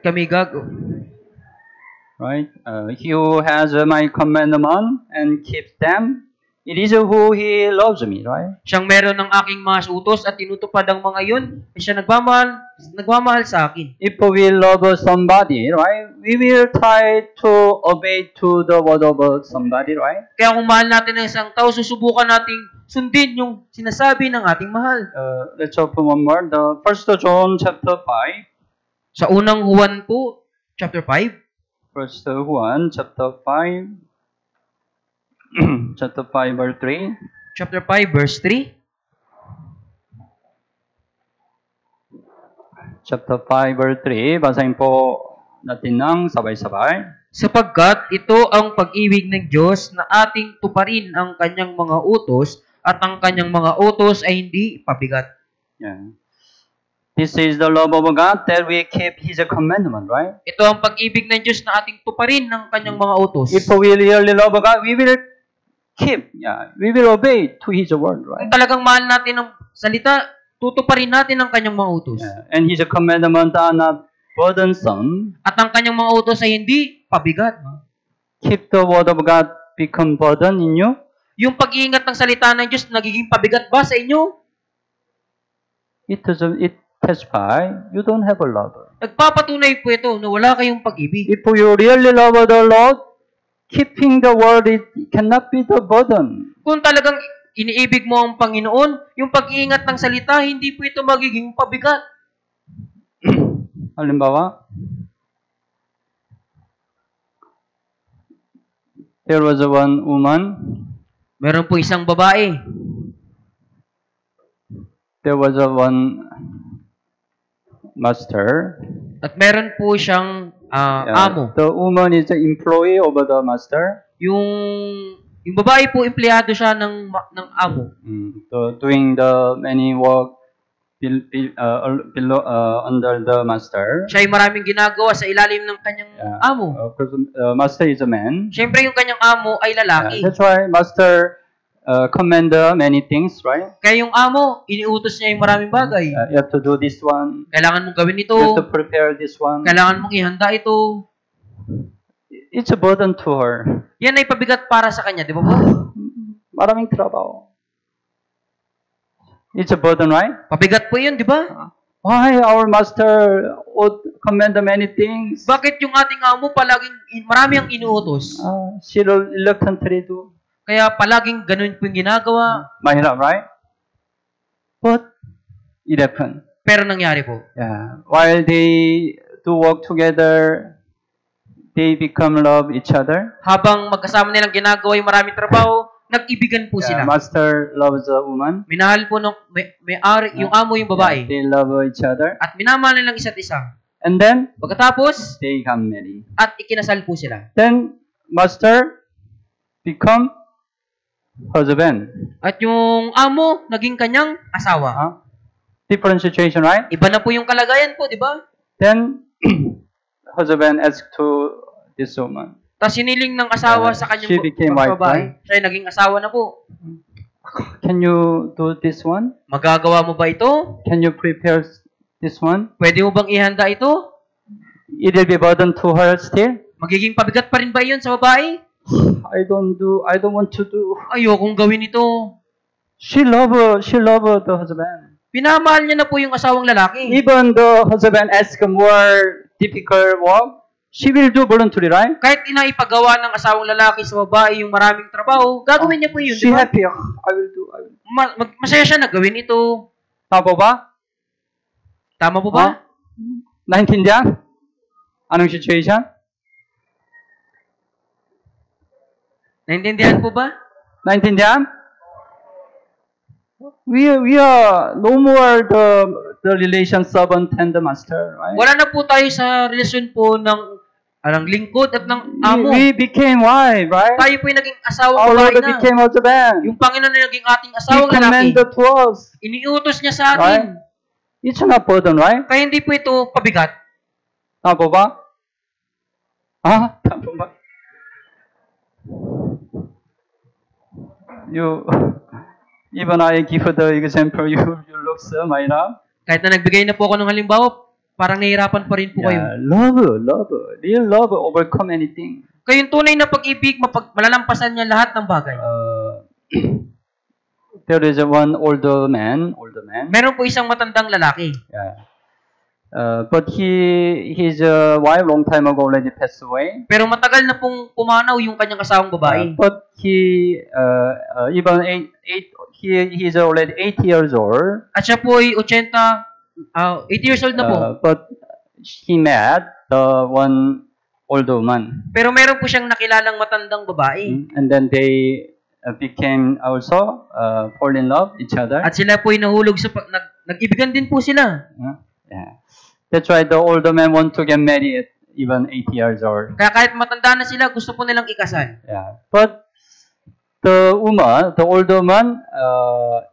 Kami gago.
Right? He who has my commandment and keeps them, it is who he loves me, right?
Siyang meron ng aking mga utos at tinutupad ang mga iyon ay siya nagmamahal sa akin.
If we love somebody, right, we will try to obey to the word of somebody, right?
Kaya kung mahal natin ang isang tao, susubukan nating sundin yung sinasabi ng ating mahal.
Let's open one more. The First John chapter 5.
Sa unang Juan po, chapter 5.
First John chapter 5. Chapter 5 verse 3.
Chapter 5 verse 3.
Chapter 5 verse 3. Basahin po natin ng sabay-sabay.
Sapagkat ito ang pag-ibig ng Diyos na ating tuparin ang kanyang mga utos at ang kanyang mga utos ay hindi pabigat.
Yeah. This is the love of God that we keep His commandment, right?
Ito ang pag-ibig ng Diyos na ating tuparin ang kanyang mga utos.
If we really love God, we will keep, we will obey to His word, right?
Kung talagang mahal natin ang salita, tutuparin natin ang kanyang mga utos.
Yeah. And His commandments are not burdensome.
At ang kanyang mga utos ay hindi pabigat.
Keep the word of God become burden in you.
Yung pag-iingat ng salita ng Diyos, nagiging pabigat ba sa inyo?
It testify you don't have a love.
Nagpapatunay po ito na wala kayong pag-ibig.
If you really love the Lord, keeping the word, it cannot be the burden.
Kung talagang iniibig mo ang Panginoon, yung pag-iingat ng salita, hindi po ito magiging pabigat.
Halimbawa, there was one woman.
Meron po isang babae.
There was one master.
At meron po siyang amo.
The woman is the employee of the master.
Yung babae po, empleyado siya ng amo.
So doing the many work under the master.
Siya ay maraming ginagawa sa ilalim ng kanyang amo.
Master is a man.
Siyempre yung kanyang amo ay lalaki.
That's why master command many things, right?
Kaya yung amo, iniutos niya yung maraming bagay.
You have to do this one.
Kailangan mong gawin ito.
You have to prepare this one.
Kailangan mong ihanda ito.
It's a burden to her.
Yan ay pabigat para sa kanya, di ba po?
Maraming trabaho. It's a burden, right?
Pabigat po yun, di ba?
Why our master would command many things?
Bakit yung ating amo palaging marami ang inuutos?
She reluctantly do.
Kaya palaging ganun po yung ginagawa.
Mahirap, right? But it happened.
Pero nangyari po.
Yeah. While they do work together, they become love each other.
Habang magkasama nilang ginagawa yung maraming trabaho, nag-ibigan po
Yeah,
sila.
master loves the woman.
Minahal po ng may-ari, yung amo yung
Yeah,
babae.
they love each other.
At minamahal nilang isa't isa.
And then
Pagkatapos,
they got married.
at ikinasal po sila.
Then master become husband.
At yung amo, naging kanyang asawa.
Huh? Different situation, right?
Iba na po yung kalagayan po, di ba?
Then husband asked to this woman,
Tapos hiniling ng asawa sa kanyang
she became wife,
babae.
right?
Siya ay naging asawa na po.
can you do this one?
Magagawa mo ba ito?
Can you prepare this one?
Pwede mo bang ihanda ito?
It will be burden to her still.
Magiging pabigat pa rin ba iyon sa babae?
I don't want to do.
Ayokong gawin ito.
She love the husband.
Pinamahal niya na po yung asawang lalaki.
Even the husband ask more difficult work, she will do voluntarily, right?
Kahit inaipagawa ng asawang lalaki sa babae yung maraming trabaho, gagawin niya po yun.
She
Di ba?
happy. I will do.
Masaya siya na gawin ito.
Tama ba?
Tama po ba?
나인틴디안? Anong situation?
Naintindihan po ba?
나인틴디안? We are no more the relation servant and the master, right?
Wala na po tayo sa relasyon po ng lingkod at ng amo.
We became wife, right?
Tayo po yung naging asawang
Our
babae
Lord
na.
became husband.
Yung Panginoon na naging ating
He
asawang lalaki.
commanded to us,
Iniutos niya sa
right?
atin.
It's not burden, right?
Kaya hindi po ito pabigat.
Tama ba? Ah, tama ba? Even I give the example, you look so, my love.
Kahit na nagbigay na po ako ng halimbawa, parang nahihirapan pa rin po kayo.
Yeah, real love overcome anything.
Kayong tunay na pag-ibig, malalampasan niya lahat ng bagay.
There is one older man.
Meron po isang matandang lalaki.
Yeah. But his wife long time ago already passed away.
Pero matagal na pong pumanaw yung kanyang asawang babae.
But he is already 80 years old.
At siya po ay 80 years old na po.
But he met the one older man.
Pero meron po siyang nakilalang matandang babae.
And then they became also fall in love each other.
At sila po ay nahulog sa nag-ibigan din po sila.
Yeah. That's why the older man want to get married at even 80 years old.
Kaya kahit matanda na sila, gusto po nilang ikasal.
Yeah. But the older man,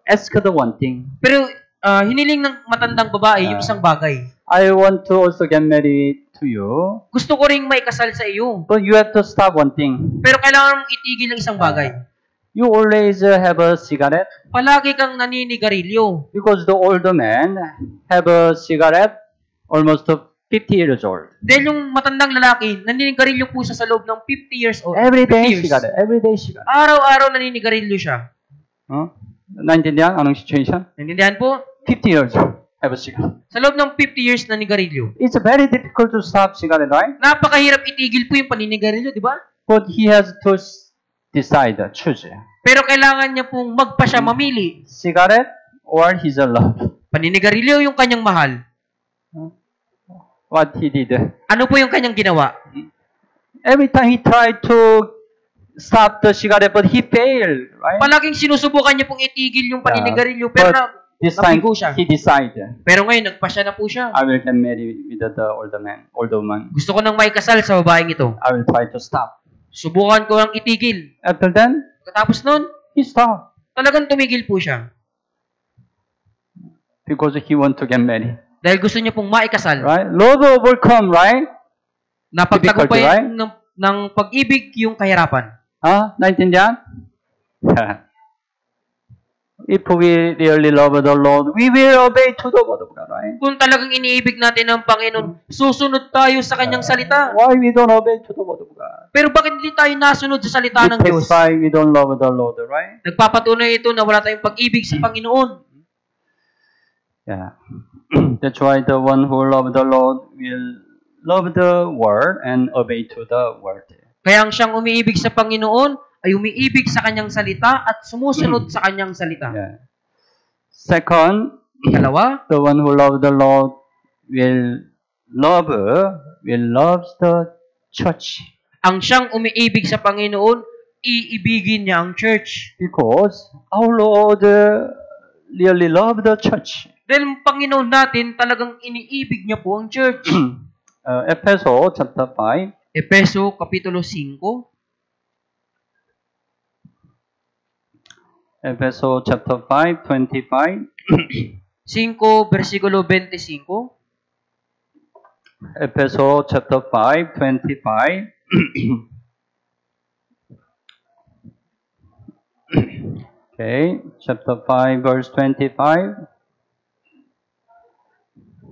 asked the one thing.
Pero hiniling ng matandang babae yung isang bagay.
I want to also get married to you.
Gusto ko ring maikasal sa iyo.
But you have to stop one thing.
Pero kailangan mong itigil ang isang bagay.
You always have a cigarette.
Palagi kang naninigarilyo.
Because the older man have a cigarette almost 50 years old.
Dahil yung matandang lalaki, naninigarilyo po siya sa loob ng 50 years old.
Every day
50 years.
cigarette. Every day cigarette.
Araw-araw naninigarilyo siya.
나인틴디안? Anong situation?
Naintindihan po?
50 years have a cigarette.
Sa loob ng 50 years naninigarilyo.
It's very difficult to stop cigarette, right?
Napakahirap itigil po yung paninigarilyo, di ba?
But he has to decide, choose.
Pero kailangan niya pong magpasya mamili.
Cigarette or his love.
Paninigarilyo yung kanyang mahal.
What he did.
Ano po yung kanyang ginawa?
Every time he tried to stop the cigarette, but he failed, right?
Palaging sinusubukan niya pong itigil yung paninigarilyo, pero
But this time
nabigo siya.
he decided,
Pero ngayon, nagpasya na po siya.
I will get married with the older man.
Gusto ko nang maikasal sa babaeng ito.
I will try to stop.
Subukan ko ang itigil.
After then,
Katapos nun,
he stopped
talagang tumigil po siya.
because he want to get married,
Dahil gusto niya pong maikasal.
right? Love overcome, right?
Napagtagumpay
Difficulty, right?
ng pag-ibig yung kahirapan.
나인틴디안? If we really love the Lord, we will obey to the word of God, right?
Kung talagang iniibig natin ang Panginoon, susunod tayo sa kanyang salita.
Why we don't obey to the word of God?
Pero bakit hindi tayo nasunod sa salita ng
It
Diyos?
takes why we don't love the Lord, right?
Nagpapatunay ito na wala tayong pag-ibig sa Panginoon.
Yeah. That's why the one who love the Lord will love the word and obey to the word.
Kaya ang siyang umiibig sa Panginoon ay umiibig sa kanyang salita at sumusunod sa kanyang salita.
Yeah. Second,
Ikalawa,
the one who love the Lord will love the church.
Ang siyang umiibig sa Panginoon, iibigin niya ang church.
Because our Lord really loved the church.
Dahil ang Panginoon natin, talagang iniibig niya po ang church.
Efeso chapter 5.
Epeso, Kapitulo 5.
Efeso chapter 5, 25.
5, versikulo 25.
Efeso chapter 5, 25. Okay, chapter 5, verse 25.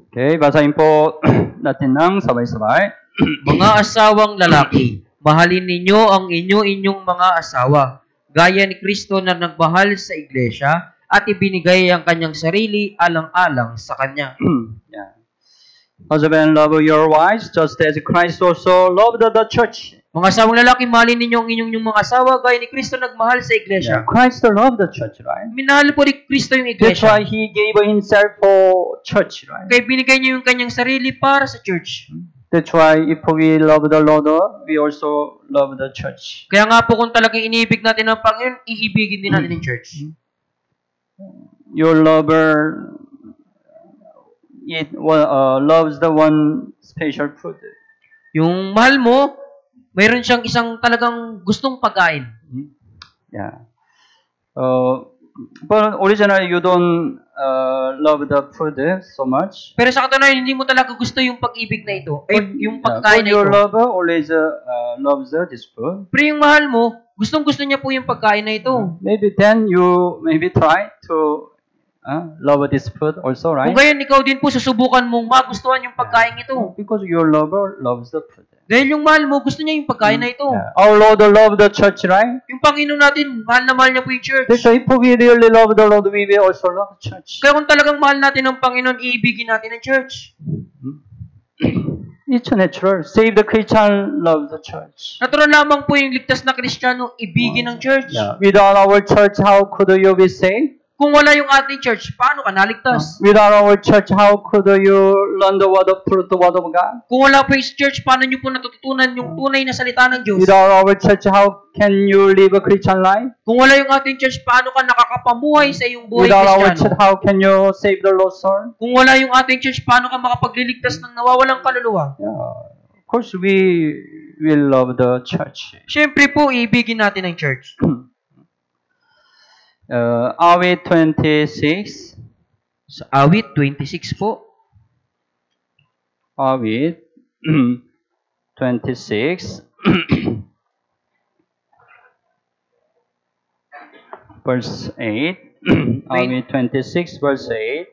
Okay, basahin po natin ng sabay-sabay.
Mga asawang lalaki, mahalin ninyo ang inyong mga asawa, gaya ni Kristo na nagmahal sa iglesia at ibinigay ang kanyang sarili alang-alang sa kanya.
Yeah. Husband, love your wives just as Christ also loved the church.
Mga asawang lalaki, mahalin ninyo ang inyong mga asawa, gaya ni Kristo nagmahal sa iglesia.
Yeah, Christ loved the church, right?
Minahal po ni Kristo yung
That's why
iglesia.
He gave Himself for church, right?
Kaya binigay niya yung kanyang sarili para sa church.
That's why if we love the Lord, we also love the church.
Kaya nga po kung talagang iniibig natin ang Panginoon, iibigin din natin ang church.
Your lover loves the one special food.
Yung mahal mo, mayroon siyang isang talagang gustong pagkain.
Yeah. But originally you don't love the food so much.
Pero sa katunayan, hindi mo talaga gusto yung pag-ibig na ito. Ay, yung pagkain na
But your
ito.
lover always loves this food.
Pero yung mahal mo, gustong-gusto niya po yung pagkain na ito.
Maybe then you try to love this food also, right?
Kung gayon, ikaw din po susubukan mong magustuhan yung pagkain ito.
Because your lover loves the food.
Dahil yung mahal mo, gusto niya yung pagkain na ito.
Yeah. Our Lord loved the church, right?
Yung Panginoon natin, mahal na mahal niya po yung church.
So if we really love the Lord, we will also love the church.
Kaya kung talagang mahal natin ang Panginoon, iibigin natin ang church.
It's natural. Save the Christian, love the church.
Natural lamang po yung ligtas na Kristiyano, ibigin ang church.
Yeah. Without our church, how could you be saved?
Kung wala yung ating church, paano ka naligtas?
Without our church, how could you learn the word of truth, the word of God?
Kung wala po yung church, paano nyo po natututunan yung tunay na salita ng Diyos?
Without our church, how can you live a Christian life?
Kung wala yung ating church, paano ka nakakapamuhay sa iyong buhay
Without our church,
Kristiyano?
how can you save the lost soul?
Kung wala yung ating church, paano ka makapagliligtas ng nawawalang kaluluwa?
Yeah. Of course, we will love the church.
Siyempre po, iibigin natin ang church.
Awit 26.
Sa awit 26 po.
Awit 26. Verse 8. Awit 26, verse 8.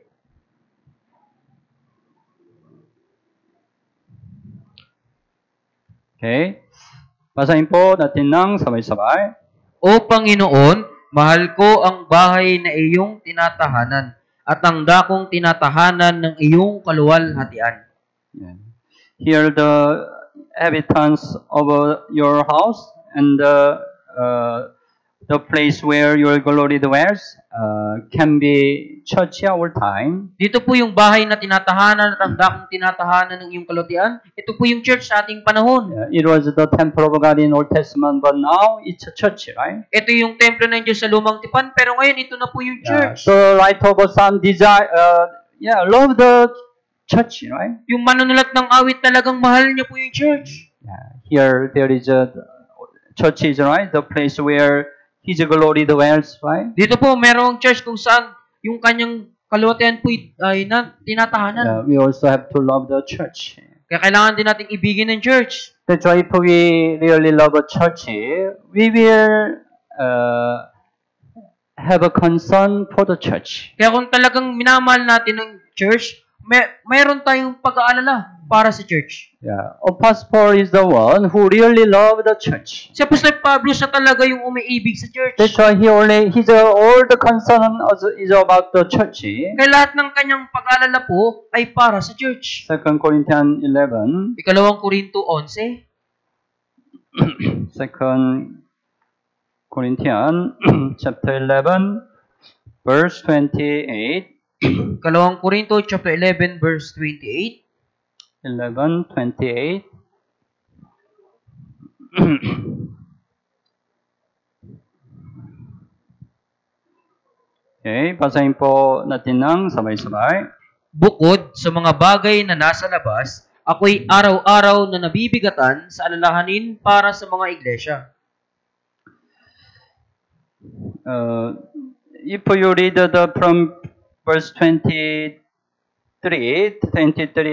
Okay. Basahin po natin ng sabay-sabay.
O Panginoon, mahal ko ang bahay na iyong tinatahanan at ang dakong tinatahanan ng iyong kaluwalhatian.
Yeah. Here the inhabitants of your house and the place where your glory dwells can be church our time.
Dito po yung bahay na tinatahanan at ang dakong tinatahanan ng iyong kalutian. Ito po yung church sa ating panahon.
It was the temple of God in Old Testament, but now it's a church, right?
Ito yung templo ng Diyos sa lumang tipan, pero ngayon ito na po yung church.
So right over some desire, love the church, right?
Yung manunulat ng awit talagang mahal niya po yung church.
Here there is a church, right? The place where His glory dwells, right?
Dito po merong church kung saan yung kanyang kaluwalhatian po ay tinatahanan.
We also have to love the church.
Kaya kailangan din nating ibigin ng church.
That's why if we really love a church, we will have a concern for the church.
Kaya kung talagang minamahal natin ang church, mayroon tayong pag-aalala para sa church.
Apostle Paul is the one who really loved the church.
Si Apostol Pablo siya talaga yung umiibig sa church.
That's why his all the concern is about the church.
Kaya lahat ng kanyang pag-aalala po ay para sa church.
2 Corinthians 11.
Ikalawang Korinto 11.
2 Corinthians chapter 11 verse 28.
Ikalawang Korinto chapter 11 verse 28.
11:28. Okay, basahin po natin ng sabay-sabay.
Bukod sa mga bagay na nasa labas, ako'y araw-araw na nabibigatan sa alalahanin para sa mga iglesia.
If you read from verse 23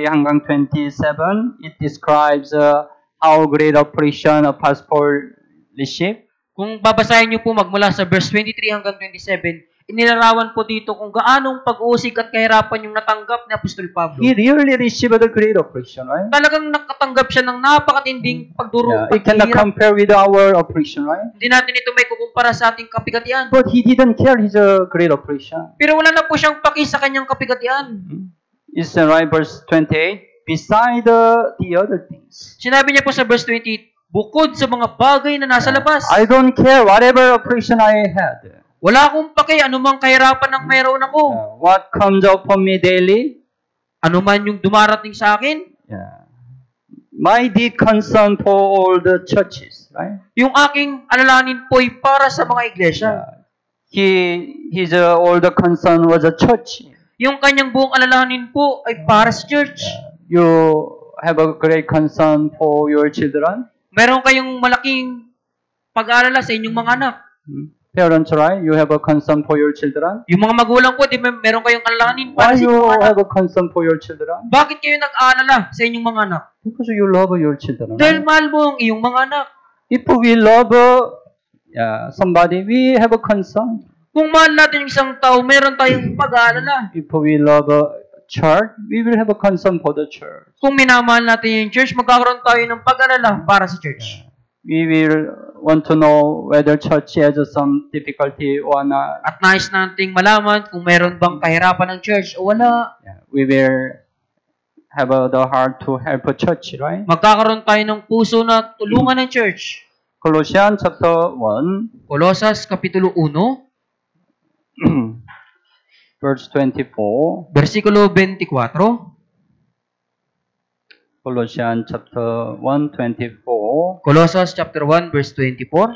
hanggang 27, it describes how great operation apostolic leadership.
Kung babasahin niyo po magmula sa verse 23 hanggang 27, inilarawan po dito kung gaanong pag-uusig at kahirapan yung natanggap ni Apostol Pablo.
He really received a great operation, right?
Talagang nakatanggap siya ng napakatinding pagduro.
Yeah, it cannot compare with our operation, right?
Hindi natin ito may kukumpara sa ating kapigatian.
But he didn't care his great operation.
Pero wala na po siyang paki sa kanyang kapigatian.
It's right, verse 28. Beside the other things.
Sinabi niya po sa verse 28, bukod sa mga bagay na nasa labas.
I don't care whatever operation I had.
Wala akong paki anumang kahirapan ang mayroon ako.
What comes upon me daily?
Ano man yung dumarating sa akin.
My deep concern for all the churches, right?
Yung aking alalahanin po ay para sa mga iglesia.
His all the concern was a church.
Yung kanyang buong alalahanin po ay para sa church.
You have a great concern for your children.
Meron kayong malaking pag-aalala sa inyong mga anak.
Parents, right? You have a concern for your children.
Yung mga magulang po, di ba, meron kayong alalahanin
Why
para sa
you
inyong mga anak.
have a concern for your children?
Bakit kayo nag-aalala sa inyong mga anak?
Because you love your children.
Dahil
Right?
mahal mo ang iyong mga anak.
If we love somebody, we have a concern.
Kung mahal natin yung isang tao, meron tayong pag-aalala.
If we love a church, we will have a concern for the church.
Kung minamahal natin yung church, magkakaroon tayo ng pag-aalala para sa church.
We will want to know whether church has some difficulty or not.
At nais nating malaman kung meron bang kahirapan ng church o wala.
We will have the heart to help a church, right?
Magkakaroon tayo ng puso na tulungan ng church.
Colossians chapter 1,
Kolosas Kapitulo 1,
verse 24.
versikulo 24.
Colossians chapter 1, 24.
Colossus chapter 1, verse 24.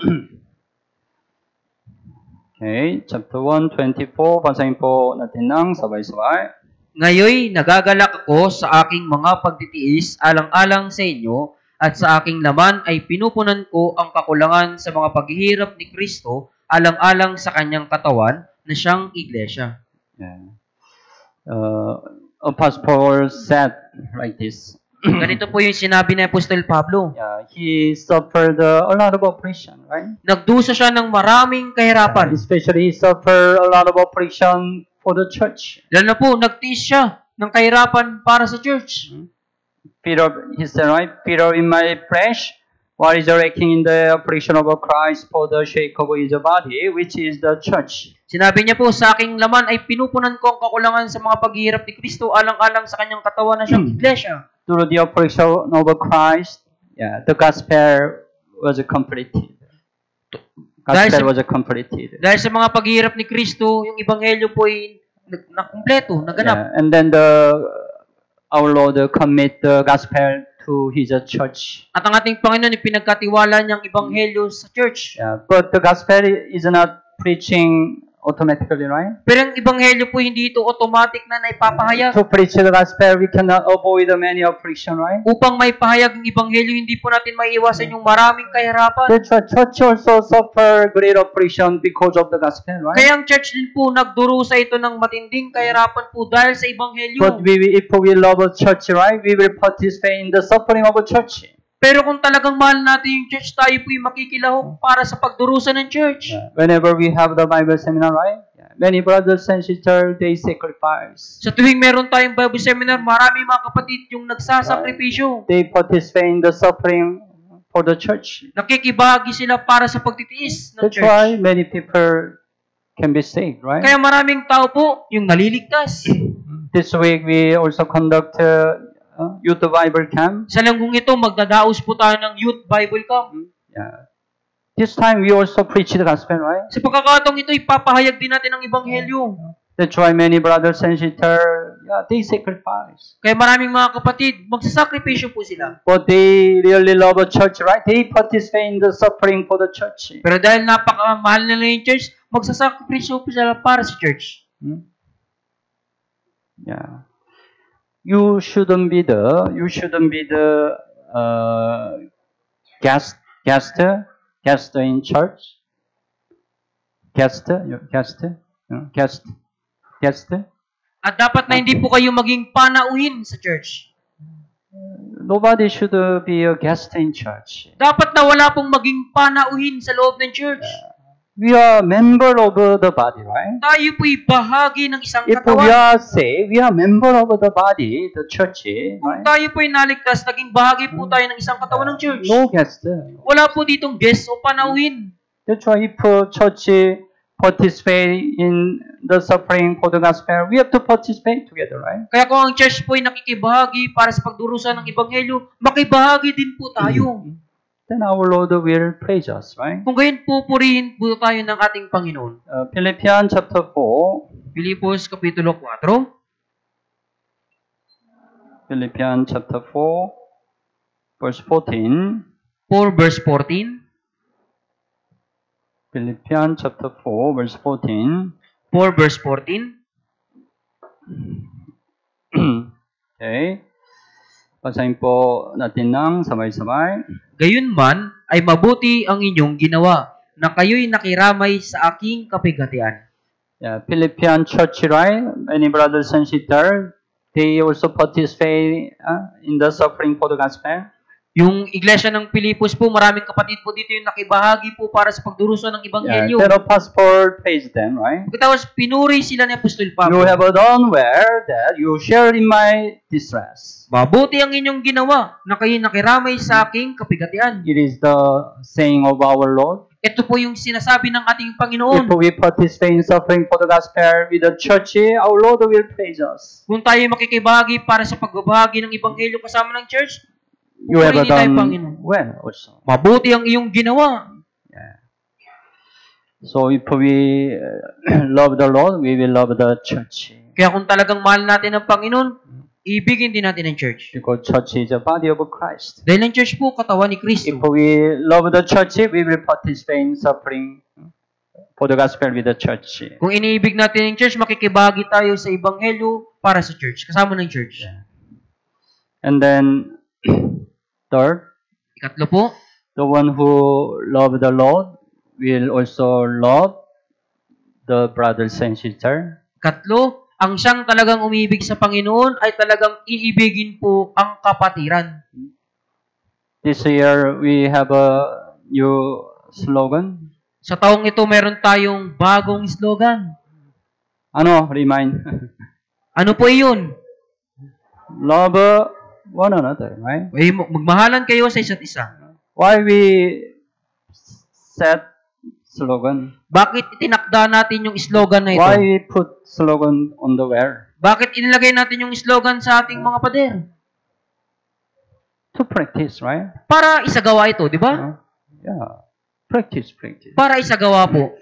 Okay, chapter 1, 24. Basahin po natin ng sabay-sabay.
Ngayoy nagagalak ako sa aking mga pagtitiis alang-alang sa inyo at sa aking laman ay pinupunan ko ang kakulangan sa mga paghihirap ni Kristo alang-alang sa kanyang katawan na siyang iglesia.
Apostle Paul said like this.
Ganito po yung sinabi ni Apostol Pablo.
He suffered a lot of oppression, right?
Nagdusa siya ng maraming kahirapan.
Especially he suffered a lot of oppression for the church.
Lalo na po, nagtiis siya ng kahirapan para sa church.
Peter, he said, right? Peter, in my flesh, what is wrecking in the operation of Christ for the shake of his body, which is the church.
Sinabi niya po, sa aking laman ay pinupunan ko ang kakulangan sa mga paghihirap ni Kristo alang-alang sa kanyang katawan na siyang iglesia.
Through the operation of Christ, the gospel was completed. Gospel was completed.
Dahil sa mga paghihirap ni Kristo, yung ebanghelyo po ay nakumpleto, naganap.
And then our Lord commit the gospel to His church.
At ang ating Panginoon ay pinagkatiwala niyang ebanghelyo sa church.
But the gospel is not preaching automatically, right?
Pero ang ebanghelyo po hindi ito automatic na naipapahayag.
To preach the gospel, we cannot avoid many oppression, right?
Upang may pahayag ng ebanghelyo, hindi po natin maiiwasan yung maraming kahirapan.
The church also suffer great oppression because of the gospel, right?
Kaya ang church din po nagdurusa ito ng matinding kahirapan po dahil sa ebanghelyo.
But if we love a church, right, we will participate in the suffering of a church.
Pero kung talagang mahal natin yung church, tayo po'y makikilahok para sa pagdurusa ng church.
Whenever we have the Bible seminar, right? Many brothers and sisters, they sacrifice.
Sa tuwing meron tayong Bible seminar, marami mga kapatid yung nagsasakripisyo.
They participate in the suffering for the church.
Nakikibahagi sila para sa pagtitiis ng
That's
church.
why many people can be saved, right?
Kaya maraming tao po yung naliligtas.
This week, we also conduct Youth Bible Camp.
Sa langgong ito, magdadaos po tayo ng Youth Bible Camp.
This time, we also preach the gospel, right?
Sa pagkakataong ito, ipapahayag din natin ang ebanghelyo.
That's why many brothers and sisters, yeah, they sacrifice.
Kaya maraming mga kapatid, magsasakripisyo po sila.
But they really love a church, right? They participate in the suffering for the church.
Pero dahil napakamahal nila yung church, magsasakripisyo po sila para sa church.
Yeah. You shouldn't be the guest in church. Guest.
At dapat na hindi po kayo maging panauhin sa church.
Nobody should be a guest in church.
Dapat na wala pong maging panauhin sa loob ng church.
We are member of the body, right?
Tayo po'y bahagi ng isang
If we
katawan.
are saved, we are member of the body, the church,
Kung
right?
tayo po'y naligtas, naging bahagi po tayo ng isang katawan ng church.
No guest.
Wala po ditong guest o panauhin.
That's why if church participate in the suffering for the gospel, we have to participate together, right?
Kaya kung ang church po'y nakikibahagi para sa pagdurusa ng ebanghelyo, makibahagi din po tayo.
Then our Lord will praise us, right?
Kung gayon pupurihin po tayo ng ating Panginoon.
Philippians chapter 4.
Pilipos Kapitulo 4.
Philippians chapter 4, verse 14.
4 verse 14.
Philippians chapter 4, verse 14.
4 verse 14.
Okay. Basahin po natin ng sabay-sabay.
Gayunman ay mabuti ang inyong ginawa na kayo'y nakiramay sa aking kapigatian.
Yeah, Philippian church, right? Many brothers and sisters, they also participate in the suffering for the gospel.
Yung iglesia ng Pilipos po, maraming kapatid po dito yung nakibahagi po para sa pagdurusa ng
Yeah,
ebanghelyo.
pero pastor praised them, right?
Pagkatapos pinuri sila ni Apostol Pablo.
You have done well that you share in my distress.
Mabuti ang inyong ginawa na kayo'y nakiramay sa aking kapigatian.
It is the saying of our Lord.
Ito po yung sinasabi ng ating
If
Panginoon.
we participate in suffering for the gospel with the church, our Lord will praise us.
Kung tayo makikibahagi para sa pagbabahagi ng ebanghelyo kasama ng church,
You have
purihin tayo,
done
Panginoon.
well also.
Mabuti ang iyong ginawa.
So if we love the Lord, we will love the church.
Kaya kung talagang mahal natin ang Panginoon, ibigin din natin ang church.
Because church is a body of Christ.
Dahil ang church po, katawan ni
If
Kristo.
we love the church, we will participate in suffering for the gospel with the church.
Kung iniibig natin ang church, makikibahagi tayo sa ebanghelyo para sa church, kasama ng church.
And then, third,
Ikatlo po,
the one who love the Lord will also love the brothers and sisters.
Ikatlo, ang siyang talagang umibig sa Panginoon ay talagang iibigin po ang kapatiran.
This year, we have a new slogan.
Sa taong ito, meron tayong bagong slogan.
Ano? Remind.
Ano po iyon?
Love one another, right?
Ay, magmahalan kayo sa isa't isa.
Why we set slogan?
Bakit itinakda natin yung slogan na ito?
Why we put slogan on the wall?
Bakit inilagay natin yung slogan sa ating mga pader?
To practice, right?
Para isagawa ito, di ba?
Yeah. Practice.
Para isagawa po.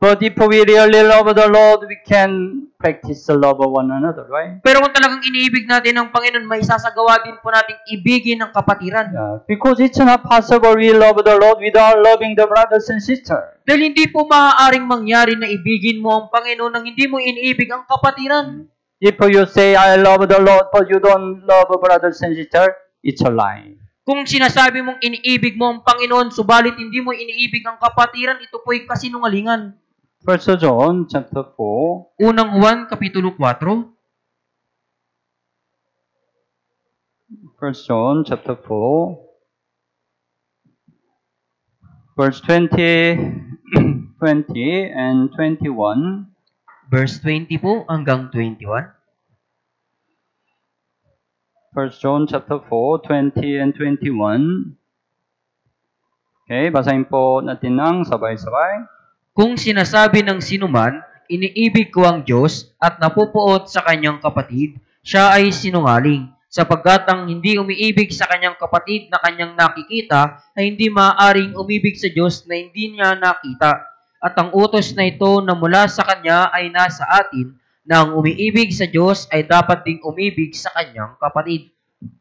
But if we really love the Lord, we can practice the love of one another, right?
Pero kung talagang iniibig natin ang Panginoon, may isasagawa din po nating ibigin ang kapatiran.
Yeah. Because it's not possible we love the Lord without loving the brothers and sisters.
Dahil hindi po maaaring mangyari na ibigin mo ang Panginoon nang hindi mo iniibig ang kapatiran.
If you say, I love the Lord, but you don't love brothers and sisters, it's a lie.
Kung sinasabi mong iniibig mo ang Panginoon, subalit hindi mo iniibig ang kapatiran, ito po'y kasinungalingan.
1 John chapter 4.
Unang Juan, Kapitulo 4.
1 John chapter 4. Verse 20 and 21.
Verse 20 po hanggang 21.
1 John chapter 4, 20 and 21. Okay, basahin po natin ng sabay-sabay.
Kung sinasabi ng sinuman, iniibig ko ang Diyos at napupuot sa kanyang kapatid, siya ay sinungaling, sapagkat ang hindi umiibig sa kanyang kapatid na kanyang nakikita ay hindi maaaring umibig sa Diyos na hindi niya nakita. At ang utos na ito na mula sa kanya ay nasa atin, na ang umiibig sa Diyos ay dapat ding umibig sa kanyang kapatid.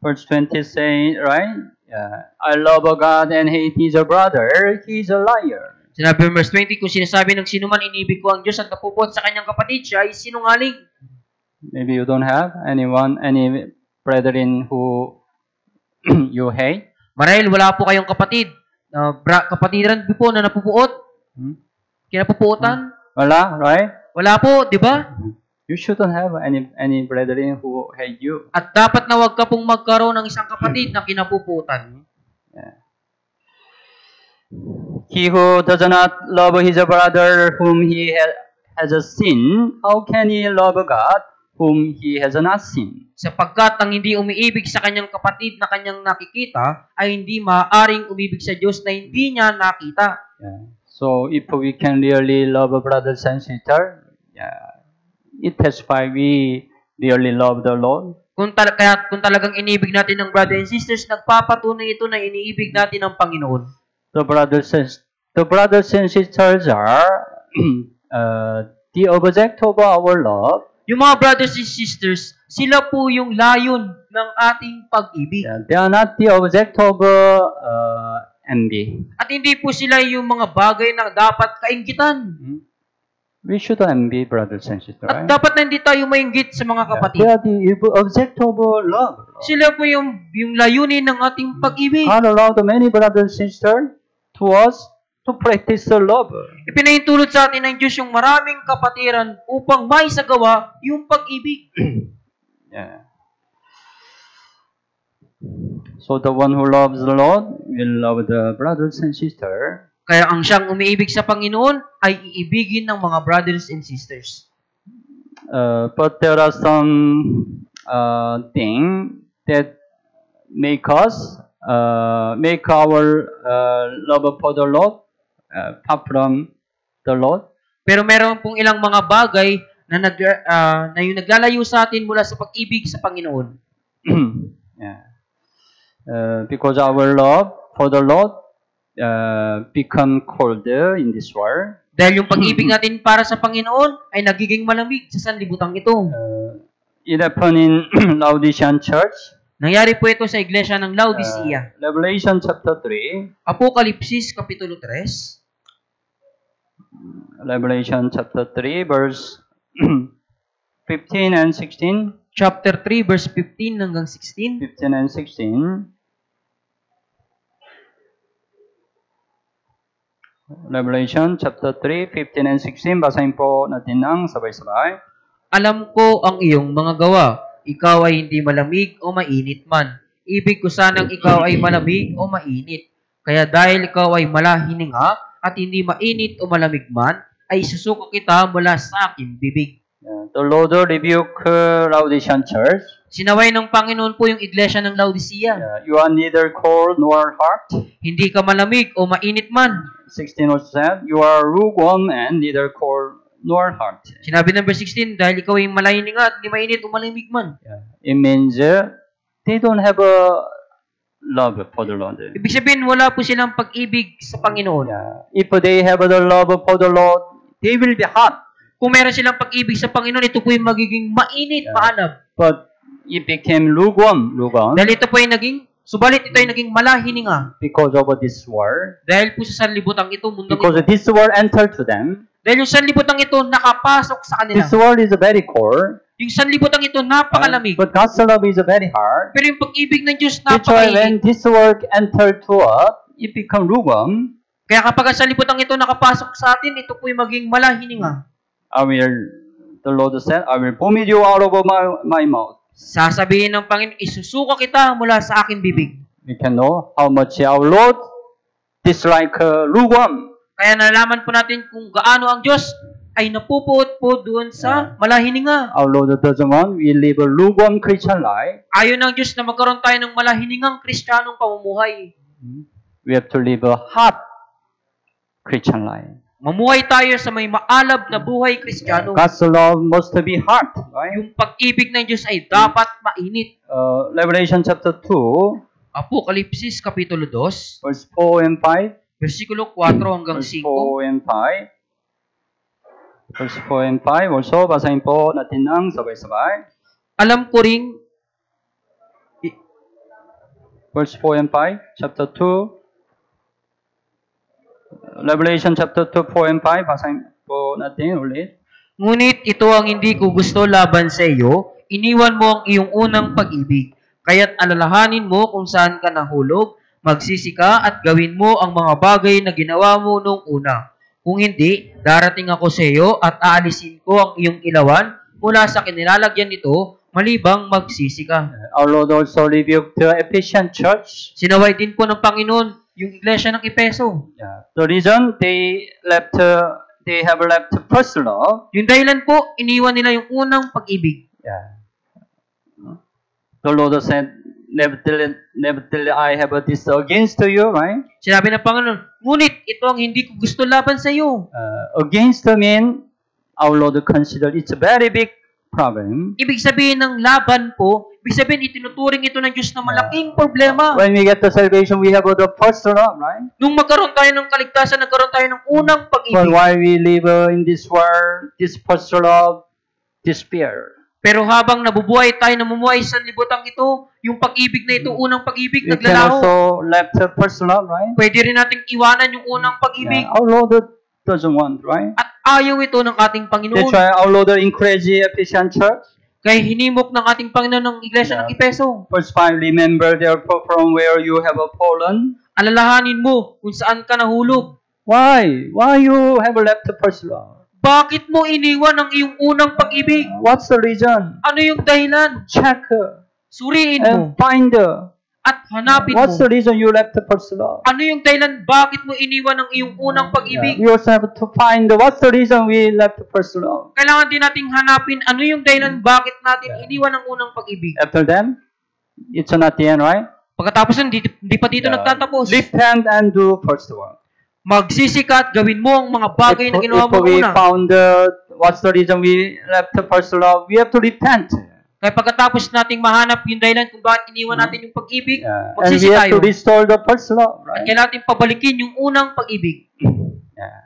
Verse 20 say, right? Yeah. I love a God and hate his brother. He's a liar.
Sinabi ng verse 20, kung sinasabi ng sino man inibig ko ang Diyos at napupot sa kanyang kapatid, siya ay sinungaling.
Maybe you don't have anyone, any brethren who you hate.
Marahil wala po kayong kapatid, kapatiran po na napupuot, kinapupuotan.
Wala, right?
Wala po, di ba?
You shouldn't have any brethren who hate you.
At dapat na wag ka pong magkaroon ng isang kapatid na kinapuputan.
Yeah. He who does not love his brother whom he has seen, how can he love God whom he has not seen?
Sapagkat ang hindi umiibig sa kanyang kapatid na kanyang nakikita, ay hindi maaaring umibig sa Diyos na hindi niya nakita.
Yeah. So if we can really love brothers and sisters, yeah, it testifies we really love the Lord.
Kung talagang inibig natin ng brothers and sisters, nagpapatunay ito na iniibig natin ang Panginoon.
The brothers and sisters are the object of our love.
Yung mga brothers and sisters, sila po yung layon ng ating pag-ibig.
Yeah, they are not the object of envy.
At hindi po sila yung mga bagay na dapat kainggitan.
We should envy brothers and sisters,
At
right?
dapat na hindi tayo mainggit sa mga kapatid.
They are the object of love.
Sila po yung layunin ng ating pag-ibig.
God allowed many brothers and sisters to us to practice the love.
Ipinahintulot sa atin ng Diyos yung maraming kapatiran upang maisagawa yung pag-ibig.
Yeah. So the one who loves the Lord will love the brothers and sisters.
Kaya ang siyang umiibig sa Panginoon ay iibigin ng mga brothers and sisters.
But there are some things that make our love for the Lord apart from the Lord.
Pero meron pong ilang mga bagay na yung naglalayo sa atin mula sa pag-ibig sa Panginoon.
Yeah. Because our love for the Lord become colder in this world.
Dahil yung pag-ibig natin para sa Panginoon ay nagiging malamig sa sanlibutan ito.
It happened in Laodicean Church.
Nangyari po ito sa iglesia ng Laodicea.
Revelation chapter 3.
Apokalipsis kapitulo 3.
Revelation chapter 3 verse 15 and 16.
Chapter 3 verse 15 hanggang 16.
15 and 16. Revelation chapter 3, 15 and 16. Basahin po natin ng sabay-sabay.
Alam ko ang iyong mga gawa. Ikaw ay hindi malamig o mainit man. Ibig ko sanang ikaw ay malamig o mainit. Kaya dahil ikaw ay malahininga at hindi mainit o malamig man, ay susuko kita mula sa aking bibig.
The Lord rebuked Laodicean church.
Sinaway ng Panginoon po yung iglesia ng Laodicea.
You are neither cold nor hot.
Hindi ka malamig o mainit man.
16 also said, you are lukewarm and neither cold nor hot.
Sinabi ng verse 16, dahil ikaw ay malahininga at hindi mainit o malamig man.
It means they don't have a love for the Lord.
Ibig sabihin, wala po silang pag-ibig sa Panginoon.
If they have the love for the Lord, they will be hot.
Kung meron silang pag-ibig sa Panginoon, ito po yung magiging mainit, maalab.
But it became lukewarm.
Dahil ito po ay subalit ito ay naging malahininga.
Because of this war.
Dahil po sa sanlibutan ito, mundang
because
ito.
This war entered to them.
Dahil yung sanlibutan ito nakapasok sa kanila.
This world is very cold.
Yung sanlibutan ito napakalamig.
But God's love is very hard.
Pero yung pag-ibig ng Diyos
That's why when
napakainit.
this world entered to us, it become lukewarm.
Kaya kapag ang sanlibutan ito nakapasok sa atin, ito po yung maging malahininga.
The Lord said, I will vomit you out of my mouth.
Sasabihin ng Panginoon, isusuka kita mula sa aking bibig.
We can know how much our Lord dislike lukewarm.
Kaya nalaman po natin kung gaano ang Diyos ay napupuot po doon sa malahininga.
Our Lord doesn't want we live a lukewarm Christian life.
Ayaw ng Diyos na magkaroon tayo ng malahiningang Kristiyanong pamumuhay.
We have to live a hot Christian life.
Mamuhay tayo sa may maalab na buhay Kristiyano.
God's love must be hot, right?
Yung pag-ibig ng Diyos ay dapat mainit.
Revelation chapter 2,
Apokalipsis kapitulo 2,
verse 4 and 5.
versikulo 4 hanggang
Verse
5.
4 and 5. Verse 4 and 5 also, basahin po natin ng sabay-sabay.
Alam ko ring
Verse 4 and 5, chapter 2. Revelation chapter 2, 4 and 5, basahin po natin ulit.
ngunit ito ang hindi ko gusto laban sa iyo, iniwan mo ang iyong unang pag-ibig. Kaya't alalahanin mo kung saan ka nahulog, magsisi ka at gawin mo ang mga bagay na ginawa mo nung una. Kung hindi, darating ako sa iyo at aalisin ko ang iyong ilawan mula sa kinilalagyan nito, malibang magsisi ka.
Our Lord also rebuked the Ephesian church.
Sinaway din po ng Panginoon yung iglesia ng Epeso.
Yeah. The reason they have left first love.
Yung dahilan po, iniwan nila yung unang pag-ibig.
Yeah. The Lord said, nevertheless I have this against you, right?
Sinabi ng Panginoon, ngunit ito ang hindi ko gusto laban sa iyo.
Against mean, our Lord considered it's a very big problem.
Ibig sabihin ng laban po, ibig sabihin itinuturing ito ng Diyos na malaking problema.
When we get the salvation, we have the first love, right?
Nung magkaroon tayo ng kaligtasan, nagkaroon tayo ng unang
But
pag-ibig.
while we live in this world, this first love, despair.
Pero habang nabubuhay tayo, namumuhay sa libutang ito, yung pag-ibig na ito, unang pag-ibig,
We can
naglalaho.
also left the first love, right?
Pwede rin nating iwanan yung unang pag-ibig.
Yeah. Our Lord doesn't want, right?
At ayaw ito ng ating
That's
Panginoon.
why our Lord encouraged the Ephesian church.
Kaya hinimok ng ating Panginoon ng iglesia ng Epeso.
Verse 5, remember therefore from where you have fallen.
Alalahanin mo kung saan ka nahulog.
Why? Why you have left the first love?
Bakit mo iniwan ang iyong unang pag-ibig?
What's the reason?
Ano yung dahilan?
Check
Suriin mo
and find
at hanapin
what's
mo.
the reason you left the first love.
Ano yung dahilan? Bakit mo iniwan ang iyong unang pag-ibig?
We also have to find what's the reason we left the first love.
Kailangan din nating hanapin ano yung dahilan bakit natin iniwan ang unang pag-ibig.
After them, it's not the end, right?
Pagkatapos nun, hindi pa dito nagtatapos.
Repent and do first work.
Magsisikat, gawin mo ang mga bagay na ginawa mo
If we
una.
found what's the reason we left the first love, we have to repent.
Kaya pagkatapos nating mahanap yung dahilan kung bakit iniwan natin yung pag-ibig,
And
magsisi
we have
tayo.
to restore the first love,
At
right?
kailangan natin pabalikin yung unang pag-ibig.
Yeah.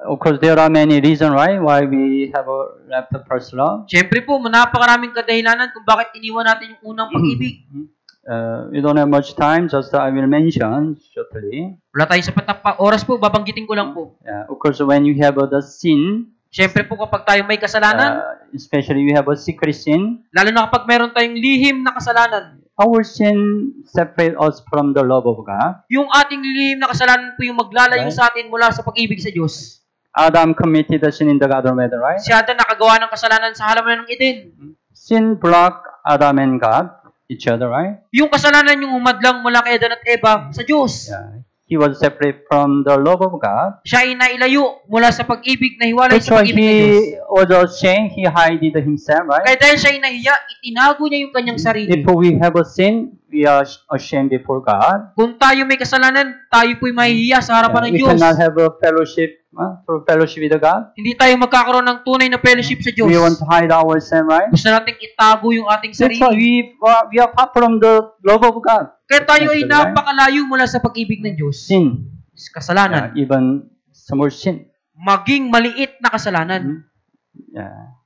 Of course, there are many reasons, right, why we have left the first love.
Siyempre po, napakaraming kadahilanan kung bakit iniwan natin yung unang pag-ibig.
We don't have much time, just I will mention shortly.
Wala tayong sapat na oras po, babanggitin ko lang po.
Yeah, of course, when you have the sin,
Siyempre po kapag tayo may kasalanan,
especially we have a secret sin,
lalo na kapag meron tayong lihim na kasalanan,
our sin separates us from the love of God.
yung ating lihim na kasalanan po yung maglalayo
Right.
sa atin mula sa pag-ibig sa Diyos.
Adam committed the sin in the Garden of Eden, right?
Si Adan nakagawa ng kasalanan sa halaman ng Eden.
Sin blocked Adam and God, each other, right?
Yung kasalanan yung humadlang mula kay Adan at Eva sa Diyos.
Yeah. He was separate from the love of God.
Siya ay nailayo mula sa pag-ibig na hiwalay
That's
sa
why
pag-ibig ng Diyos.
he was ashamed, he hid himself, right?
Kaya dahil siya ay nahiya, itinago niya yung kanyang sarili.
If we have a sin, we are ashamed before God.
Kung tayo may kasalanan, tayo po'y mahihiya sa harapan ng
We
Diyos.
cannot have a fellowship, through fellowship with God.
Hindi tayo magkakaroon ng tunay na fellowship sa Diyos.
We want to hide ourselves, right?
Gusto nating itago yung ating
That's why
sarili.
we are far from the love of God.
Kaya tayo ay
That's right.
napakalayo mula sa pag-ibig ng Diyos.
Sin,
Kasalanan.
even small sin.
Maging maliit na kasalanan.
Yeah.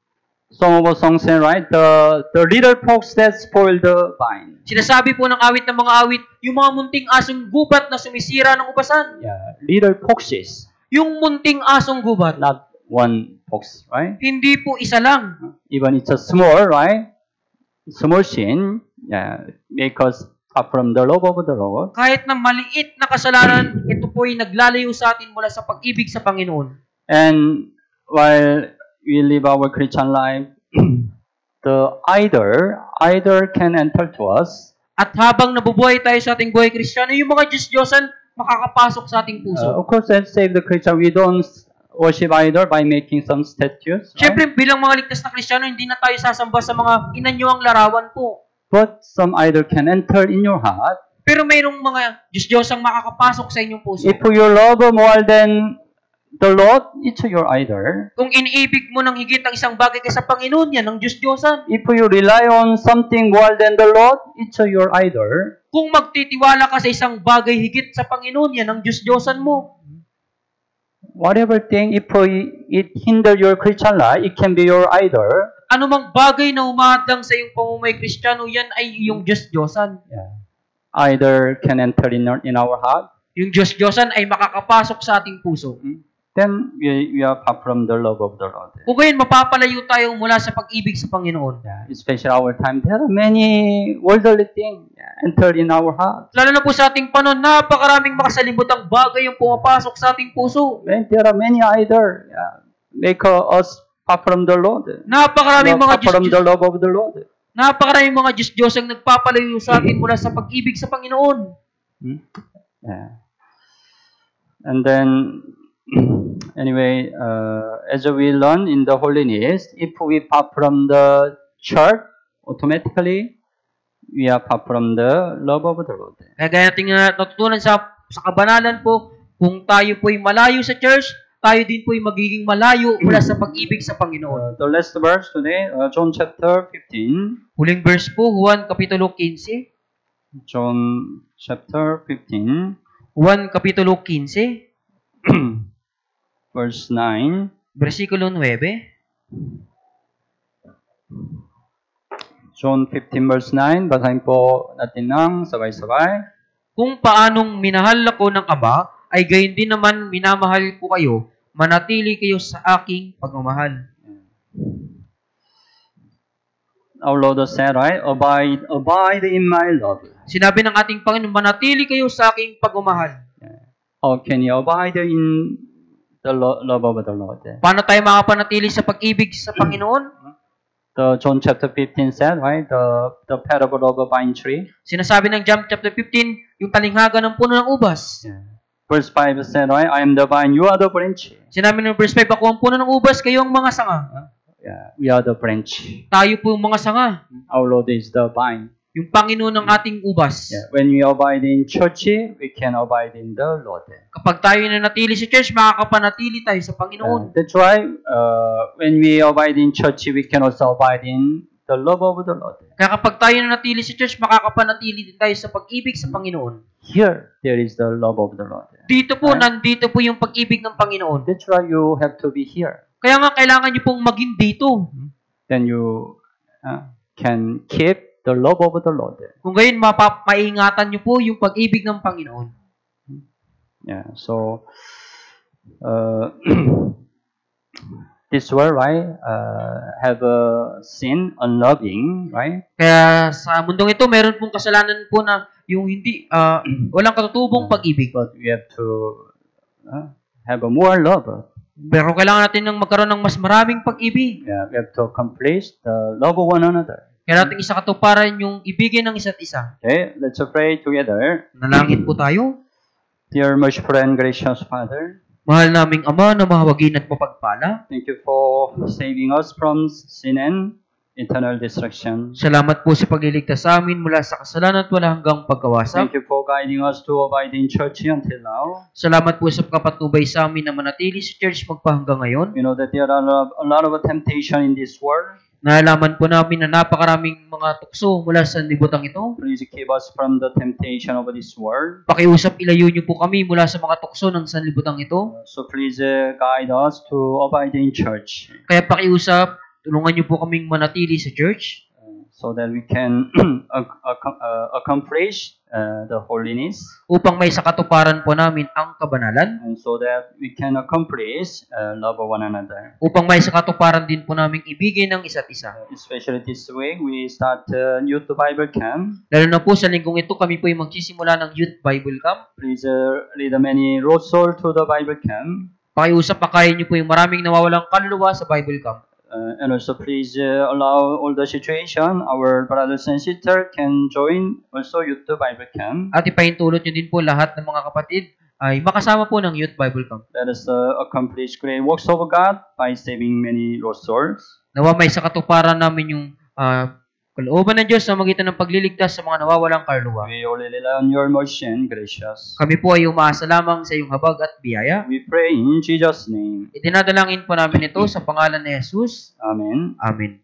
Song of Songs say, right? The little fox that spoiled the vine.
Sinasabi po ng awit ng mga awit, yung mga munting asong gubat na sumisira ng ubasan.
Yeah. Little foxes,
Yung munting asong gubat,
not one fox, right?
hindi po isa lang.
Even it's a small, right? Small sin, yeah, make us far from the love of the Lord.
Kahit na maliit na kasalanan, ito po'y naglalayo sa atin mula sa pag-ibig sa Panginoon.
And while we live our Christian life, the either can enter to us.
At habang nabubuhay tayo sa ating buhay Kristiyano, yung mga Diyos-Diyosan makakapasok sa ating puso.
Of course, as save the Christian, we don't worship either by making some statues. Right?
Siyempre, bilang mga ligtas na Kristiyano, hindi na tayo sasamba sa mga inanyuang larawan po.
But some either can enter in your heart.
Pero mayroong mga Diyos-Diyosang makakapasok sa inyong puso.
If you love more than the Lord, it's your idol.
Kung iniibig mo ng higit ang isang bagay kaysa Panginoon, yan ang Diyos-Diyosan.
If you rely on something more than the Lord, it's your idol.
Kung magtitiwala ka sa isang bagay higit sa Panginoon, yan ang Diyos-Diyosan mo.
Whatever thing, if it hinder your Christian life, it can be your idol.
Anumang bagay na umadang sa iyong pamumuhay Kristiyano, yan ay iyong Diyos-Diyosan.
Yeah. Idol can enter in our heart.
Yung Diyos-Diyosan ay makakapasok sa ating puso.
Then we are far from the love of the Lord.
Kung gayon, mapapalayo tayo mula sa pag-ibig sa Panginoon.
Yeah. Especially our time, there are many worldly things enter in our heart.
Lalo na po sa ating panahon, napakaraming makasalimbutang bagay yung pumapasok sa ating puso.
When there are many idols, make us far from the Lord.
Napakaraming mga
Far from the love of the Lord.
Napakaraming mga Diyos-Diyos ang nagpapalayo sa atin mula sa pag-ibig sa Panginoon.
Yeah. And then, anyway, as we learn in the holiness, if we far from the church, automatically, we are far from the love of the Lord.
Kaya gaya natin natutunan sa kabanalan po, kung tayo po'y malayo sa church, tayo din po'y magiging malayo mula sa pag-ibig sa Panginoon.
The last verse today, John chapter 15.
Huling verse po, Juan Kapitulo 15.
John chapter 15.
Juan Kapitulo 15.
Verse 9.
Versikulo 9.
John 15 verse 9. Basahin po natin ng sabay-sabay.
Kung paanong minahal ako ng Ama, ay gayon din naman minamahal ko kayo, manatili kayo sa aking pagmamahal.
Our Lord said, right? Abide in my love.
Sinabi ng ating Panginoon, manatili kayo sa aking pagmamahal.
How can you abide in the love of the Lord?
Paano tayo makapanatili sa pag-ibig sa Panginoon?
The John chapter 15 said, right? The parable of a vine tree.
Sinasabi ng John chapter 15, yung talinghaga ng puno ng ubas.
Verse 5 said, right? I am the vine, you are the branch.
Sinabi ng verse 5, ako ang puno ng ubas, kayo ang mga sanga.
We are the branch.
Tayo po yung mga sanga.
Our Lord is the vine.
Yung Panginoon ng ating ubas.
When we abide in church, we can abide in the Lord.
Kapag tayo nanatili sa church, makakapanatili tayo sa Panginoon.
That's why when we abide in church, we can also abide in the love of the Lord.
Kaya kapag tayo nanatili sa church, makakapanatili din tayo sa pag-ibig sa Panginoon.
Here, there is the love of the Lord.
Dito po, nandito po yung pag-ibig ng Panginoon.
That's why you have to be here.
Kaya nga, kailangan nyo pong maging dito.
Then you can keep the love of the Lord.
Kung gayon, maiingatan nyo po yung pag-ibig ng Panginoon.
Yeah, so this world, right, have a sin, unloving, right?
Kaya sa mundong ito, meron pong kasalanan po na yung hindi, walang katutubong pag-ibig.
But we have to have a more love.
Pero kailangan natin ng magkaroon ng mas maraming pag-ibig.
Yeah, we have to accomplish the love of one another.
Kaya natin isa katuparan yung ibigin ng isa't isa.
Okay, let's pray together.
Nalangin po tayo.
Dear merciful and gracious Father,
mahal naming Ama na mahawagin at mapagpala,
thank you for saving us from sin and eternal destruction.
salamat po sa pagliligtas sa amin mula sa kasalanan at wala hanggang pagkawasak.
Thank you for guiding us to abide in church until now.
Salamat po sa kapatnubay sa amin na manatili sa church magpahanggang ngayon.
We know that there are a lot of temptation in this world.
Nalaman po namin na napakaraming mga tukso mula sa libutang ito.
Please keep us from the temptation of this world.
Pakiusap, ilayo niyo po kami mula sa mga tukso ng sanlibutan ito.
So please guide us to abide in church
Kaya pakiusap, tulungan niyo po kaming manatili sa church
so that we can accomplish the holiness,
upang may sakatuparan po namin ang kabanalan,
and so that we can accomplish love of one another.
upang may sakatuparan din po namin ibigin ng isa't isa.
Especially this week, we start Youth Bible Camp.
Lalo na po sa linggong ito, kami po ay magsisimula ng Youth Bible Camp.
Please lead many lost souls to the Bible Camp.
Pakiusap, pakain niyo po yung maraming nawawalang kaluluwa sa Bible Camp.
And also please allow all the situation, our brothers and sisters can join also Youth Bible Camp.
At ipahintulot niyo din po lahat ng mga kapatid ay makasama po ng Youth Bible Camp.
Let us accomplish great works of God by saving many lost souls.
Nawa may sakatuparan namin yung Kalooban ng Diyos sa magitan ng pagliligtas sa mga nawawalang kaluluwa.
We only rely on your mercy and gracious.
Kami po ay umaasa lamang sa iyong habag at biyaya.
We pray in Jesus' name.
Itinadalangin po namin ito sa pangalan ni Jesus.
Amen.
Amen.